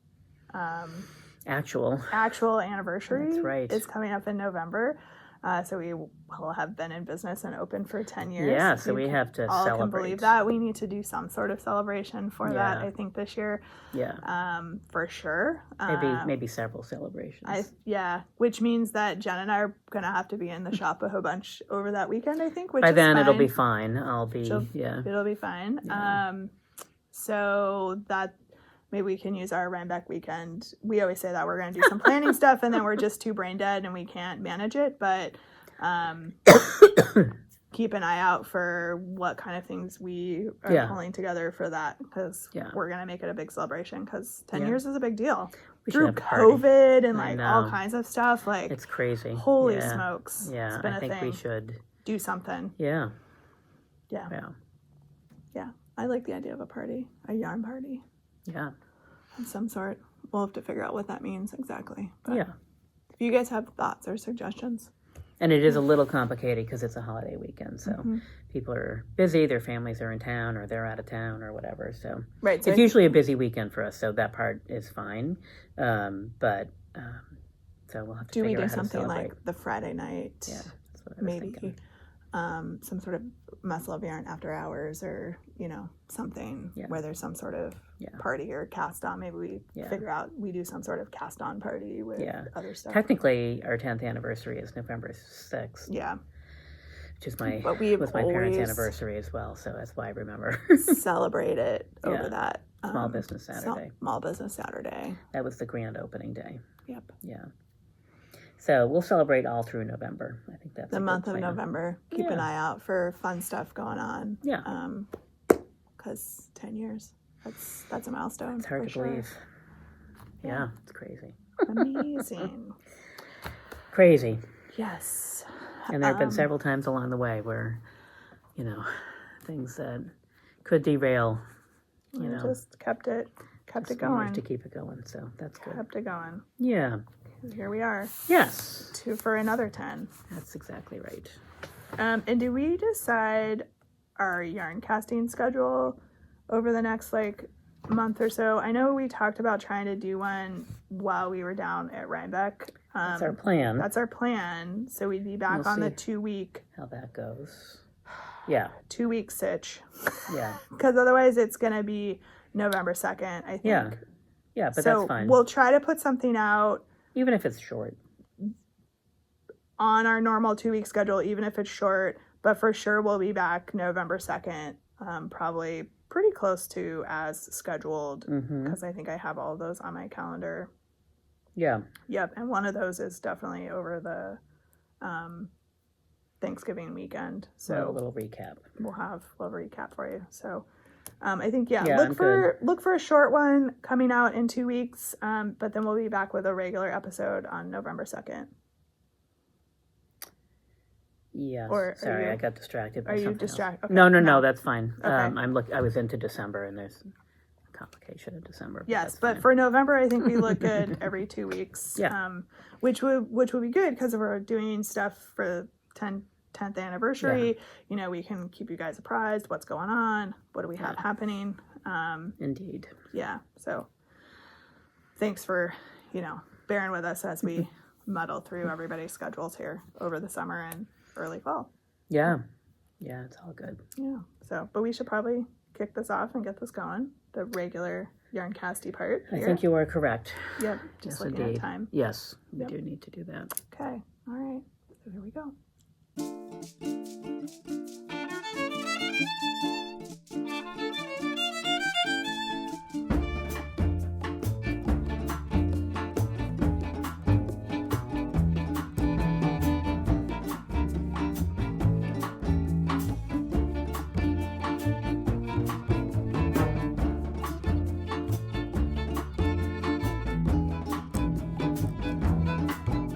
S2: actual
S1: anniversary.
S2: That's right.
S1: It's coming up in November. So we will have been in business and open for 10 years.
S2: Yeah, so we have to
S1: all
S2: celebrate.
S1: Can believe that. We need to do some sort of celebration for that, I think, this year.
S2: Yeah.
S1: For sure.
S2: Maybe several celebrations.
S1: Which means that Jen and I are going to have to be in the shop a whole bunch over that weekend, I think.
S2: By then,
S1: fine.
S2: it'll be fine. It'll
S1: be fine.
S2: Yeah.
S1: So that... Maybe we can use our Rhinebeck weekend. We always say that we're going to do some planning stuff, and then we're just too brain dead and we can't manage it. But keep an eye out for what kind of things we are
S2: Yeah.
S1: pulling together for that, because
S2: Yeah.
S1: we're going to make it a big celebration, because 10
S2: Yeah.
S1: years is a big deal.
S2: We should
S1: Through
S2: have a party.
S1: COVID and
S2: I
S1: like all
S2: know.
S1: kinds of stuff, like
S2: It's crazy.
S1: holy
S2: Yeah.
S1: smokes.
S2: Yeah,
S1: It's been
S2: I
S1: a
S2: think
S1: thing.
S2: we should.
S1: Do something.
S2: Yeah.
S1: Yeah.
S2: Yeah.
S1: Yeah. I like the idea of a party, a yarn party
S2: Yeah.
S1: of some sort. We'll have to figure out what that means exactly. But
S2: Yeah.
S1: if you guys have thoughts or suggestions.
S2: And it is a little complicated because it's a holiday weekend, so
S1: Mhm.
S2: people are busy, their families are in town, or they're out of town, or whatever. So
S1: Right. So
S2: it's usually a busy weekend for us, so that part is fine. But so we'll have to
S1: do we
S2: figure
S1: do
S2: out how to
S1: something
S2: celebrate.
S1: like the Friday night?
S2: Yeah, that's what I was
S1: Maybe
S2: thinking.
S1: some sort of Muscle of Yarn after hours, or something
S2: Yeah.
S1: where there's some sort of
S2: Yeah.
S1: party or cast on. Maybe we
S2: Yeah.
S1: figure out we do some sort of cast on party with
S2: Yeah.
S1: other stuff.
S2: Technically, our 10th anniversary is November 6th,
S1: Yeah,
S2: which is my
S1: but we've
S2: was my parents'
S1: always
S2: anniversary as well, so that's why I remember.
S1: celebrate it over
S2: Yeah.
S1: that
S2: Small Business Saturday.
S1: Small Business Saturday.
S2: That was the grand opening day.
S1: Yep.
S2: Yeah. So we'll celebrate all through November. I think that's
S1: The
S2: a good
S1: month of
S2: plan.
S1: November. Keep an
S2: Yeah.
S1: eye out for fun stuff going on.
S2: Yeah.
S1: Because 10 years, that's a milestone.
S2: It's hard
S1: for
S2: to
S1: sure.
S2: believe. Yeah, it's crazy.
S1: Amazing.
S2: Crazy.
S1: Yes.
S2: And there have been several times along the way where, things that could derail,
S1: We just kept it
S2: just
S1: going.
S2: managed to keep it going. So that's good.
S1: Kept it going.
S2: Yeah.
S1: Here we are.
S2: Yes.
S1: 2 for another 10.
S2: That's exactly right.
S1: And do we decide our yarn casting schedule over the next month or so? I know we talked about trying to do one while we were down at Rhinebeck.
S2: That's our plan.
S1: That's our plan. So we'd be back
S2: We'll
S1: on the
S2: see.
S1: 2-week
S2: How that goes. Yeah.
S1: 2-week sitch.
S2: Yeah.
S1: Because otherwise it's going to be November 2nd, I think.
S2: Yeah. Yeah, but
S1: so
S2: that's fine.
S1: we'll try to put something out
S2: Even if it's short.
S1: on our normal 2-week schedule, even if it's short. But for sure, we'll be back November 2nd, probably pretty close to as scheduled,
S2: Mm-hmm.
S1: because I think I have all of those on my calendar.
S2: Yeah.
S1: Yep, and one of those is definitely over the Thanksgiving weekend.
S2: So a
S1: So
S2: little recap.
S1: we'll have a recap for you. So I think,
S2: Yeah, I'm
S1: look for a short one coming out in 2 weeks, but then we'll be back with a regular episode on November 2nd.
S2: Yes.
S1: Or are
S2: Sorry,
S1: you-
S2: I got distracted by
S1: Are you
S2: something else.
S1: distracted? Okay,
S2: No, that's fine.
S1: Okay.
S2: I was into December, and there's a complication of December.
S1: Yes,
S2: that's
S1: but
S2: fine.
S1: for November, I think we look good every 2 weeks.
S2: Yeah.
S1: Which would be good, because if we're doing stuff for 10th anniversary, we can keep you guys apprised what's going on, what do we have happening.
S2: Indeed.
S1: Yeah, so thanks for bearing with us as we muddle through everybody's schedules here over the summer and early fall.
S2: Yeah. Yeah, it's all good.
S1: Yeah. So, but we should probably kick this off and get this going. The regular yarn casty part.
S2: I
S1: here.
S2: think you are correct.
S1: Yep. Just
S2: Yes,
S1: looking
S2: indeed.
S1: at time.
S2: Yes, we
S1: Yep.
S2: do need to do that.
S1: Okay.